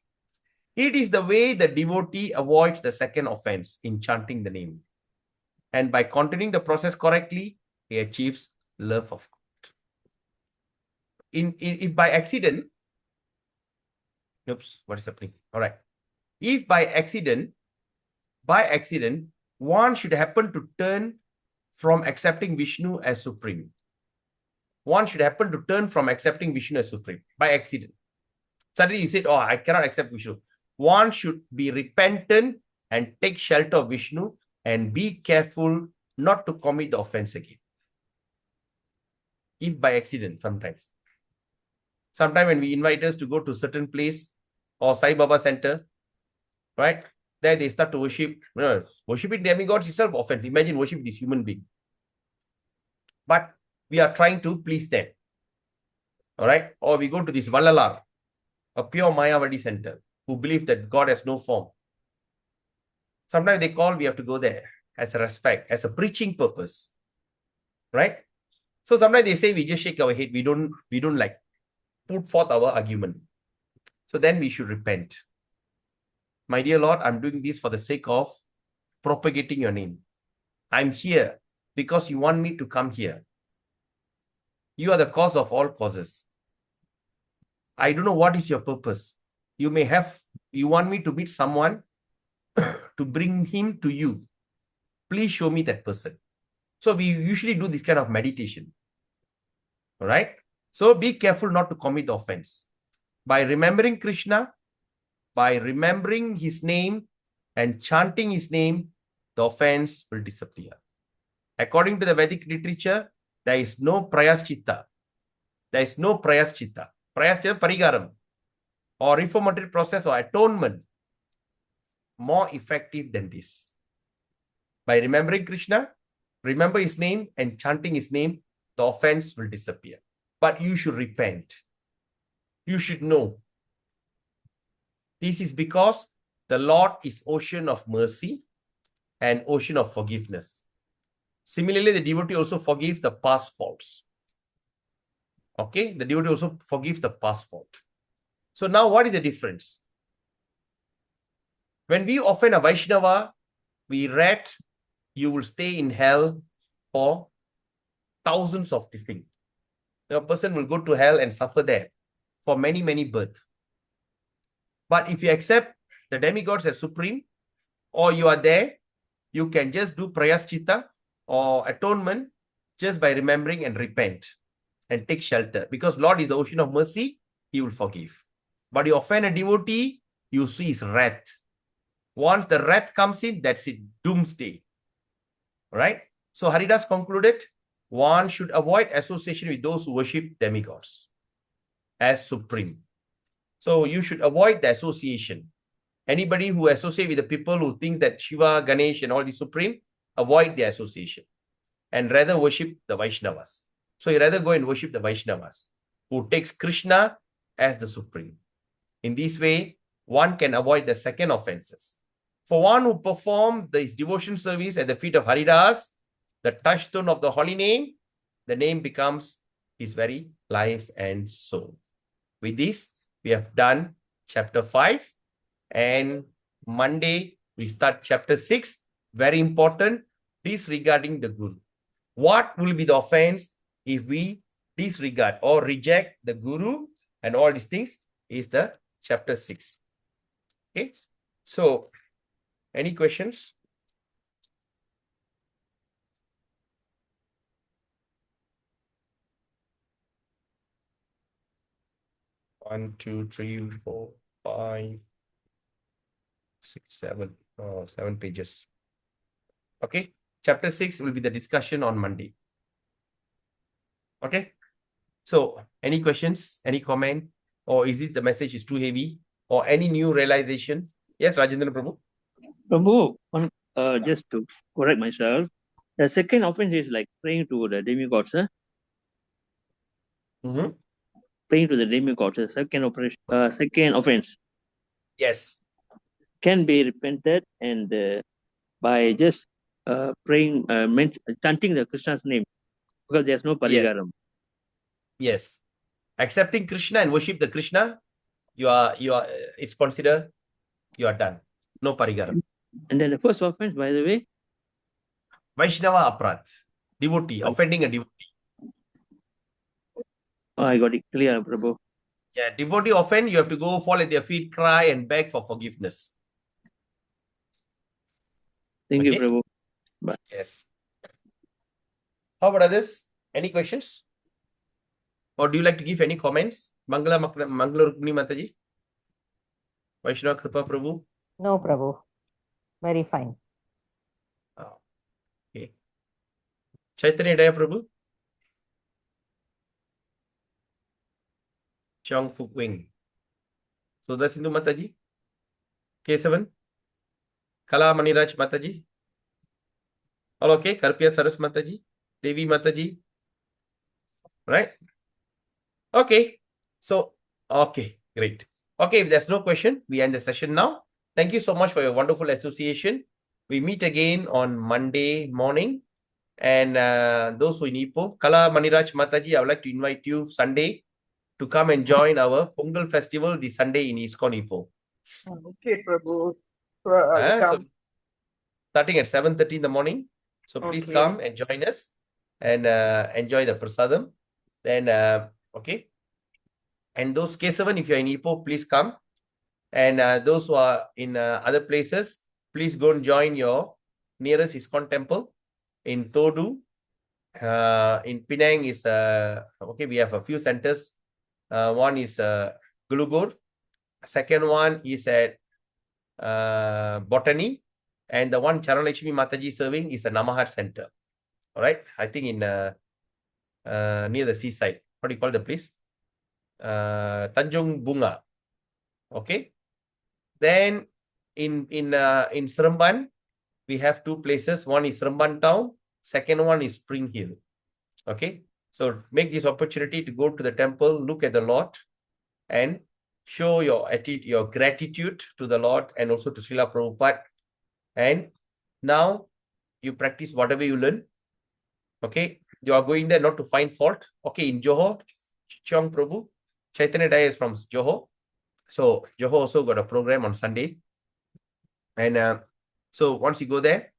It is the way the devotee avoids the second offense in chanting the name. And by continuing the process correctly, he achieves love of God. If by accident, oops, what is happening? All right. If by accident, one should happen to turn from accepting Vishnu as supreme. One should happen to turn from accepting Vishnu as supreme by accident. Suddenly you said, oh, I cannot accept Vishnu. One should be repentant and take shelter of Vishnu and be careful not to commit the offense again. If by accident, sometimes. Sometimes when we invite us to go to a certain place or Sai Baba center, right? There they start to worship. Worshipping demigods itself offense. Imagine worship this human being. But we are trying to please them. All right? Or we go to this Vallalar, a pure Mayavadi center, who believe that God has no form. Sometimes they call, we have to go there as a respect, as a preaching purpose. Right? So sometimes they say we just shake our head. We don't like put forth our argument. So then we should repent. My dear Lord, I'm doing this for the sake of propagating your name. I'm here because you want me to come here. You are the cause of all causes. I don't know what is your purpose. You want me to meet someone to bring him to you. Please show me that person. So we usually do this kind of meditation. All right. So be careful not to commit the offense. By remembering Krishna, by remembering his name and chanting his name, the offense will disappear. According to the Vedic literature, there is no prayaschita. There is no prayaschita. Prayaschita, parigaram, or reformatory process or atonement, more effective than this. By remembering Krishna, remember his name and chanting his name, the offense will disappear. But you should repent. You should know. This is because the Lord is ocean of mercy and ocean of forgiveness. Similarly, the devotee also forgives the past faults. Okay, the devotee also forgives the past fault. So now what is the difference? When we offend a Vaishnava, we read, you will stay in hell for thousands of things. The person will go to hell and suffer there for many, many births. But if you accept the demigods as supreme, or you are there, you can just do prayaschita or atonement just by remembering and repent and take shelter. Because Lord is the ocean of mercy, he will forgive. But you offend a devotee, you see his wrath. Once the wrath comes in, that's it, doomsday. All right? So Haridas concluded, one should avoid association with those who worship demigods as supreme. So you should avoid the association. Anybody who associate with the people who think that Shiva, Ganesh and all the supreme, avoid the association and rather worship the Vaishnavas. So you rather go and worship the Vaishnavas who takes Krishna as the supreme. In this way, one can avoid the second offenses. For one who performed this devotion service at the feet of Haridas, the touchstone of the holy name, the name becomes his very life and soul. With this, we have done chapter 5, and Monday we start chapter 6. Very important, disregarding the Guru. What will be the offense if we disregard or reject the Guru and all these things is the chapter 6. Okay, so any questions? One, two, three, 4, 5, 6, 7. 7 pages. Okay. Chapter 6 will be the discussion on Monday. Okay. So any questions, any comment, or is it the message is too heavy, or any new realization? Yes, Rajendra Prabhu. Prabhu, just to correct myself, the second offense is like praying to the demigods, praying to the demigods. The second offense Yes. can be repented and by just praying, chanting the Krishna's name, because there's no parigaram. Yes. Accepting Krishna and worship the Krishna, it's considered you are done. No parigaram. And then the first offense, by the way, Vaishnava aparat, devotee, offending a devotee. oh, I got it clear, Prabhu. Yeah, devotee offend, you have to go fall at their feet, cry and beg for forgiveness. Thank you, Okay. Prabhu. Bye. Yes. How about others? Any questions? Or do you like to give any comments? Mangala Rukmini Mataji? Vaishnava Kripa Prabhu? No, Prabhu. Very fine. Oh, okay. Chaitanya Daya Prabhu? Chong Fuk Wing. Sudha Sindhu Mataji? K7? Kala Maniraj Mataji? All okay? Karpia Saras Mataji? Devi Mataji? Right? Okay. So, okay, great. Okay, if there's no question, we end the session now. Thank you so much for your wonderful association. We meet again on Monday morning. And those who in Ipoh, Kala Maniraj Mataji, I would like to invite you Sunday to come and join our Pongal festival this Sunday in ISKCON Ipoh. Okay, Prabhu. So starting at 7:30 in the morning. So please Okay. come and join us and enjoy the prasadam. Then, okay. And those K7, if you're in Ipoh, please come. And those who are in other places, please go and join your nearest ISKCON temple in Todu. In Penang is, okay, we have a few centers. One is Gulugur. Second one is at Botany. And the one Charanlakshmi Mataji serving is a Namahat center. All right. I think in near the seaside. What do you call the place? Tanjung Bunga. Okay. Then in Seremban, we have two places. One is Seremban town. Second one is Spring Hill. Okay. So make this opportunity to go to the temple, look at the Lord, and show your gratitude to the Lord and also to Srila Prabhupada. And now you practice whatever you learn. Okay. You are going there not to find fault. Okay. In Johor, Cheong Prabhu, Chaitanya Daya is from Johor. So Johor also got a program on Sunday. And so once you go there,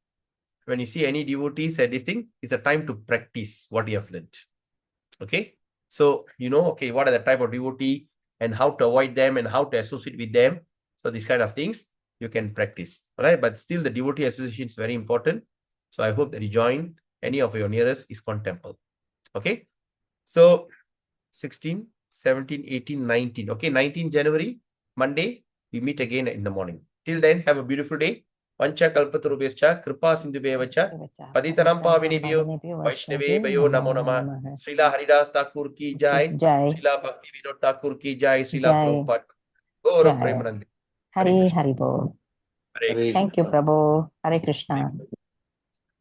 when you see any devotees at this thing, it's a time to practice what you have learned. Okay. So you know, okay, what are the type of devotee and how to avoid them and how to associate with them. So these kind of things you can practice. All right. But still the devotee association is very important. So I hope that you join any of your nearest ISKCON temple. Okay. So 16, 17, 18, 19. Okay, 19 January, Monday, we meet again in the morning. Till then, have a beautiful day. Pancha kalpatarubhescha, kripa sindhubevacha, patitanam pavinebhyo, Vaishnavevayo namo nama. Srila Haridas Thakur ki jai, Jai. Srila Bhakti Vinod Thakur ki jai, Srila Jai. Prabhupada. Gaura Jai. Premanandi. Hari Hari Bol. Hare Krishna. Thank you, Prabhu. Hare Krishna.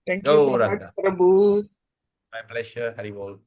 Thank you so much, Gauranga. Prabhu. My pleasure. Hari Bol.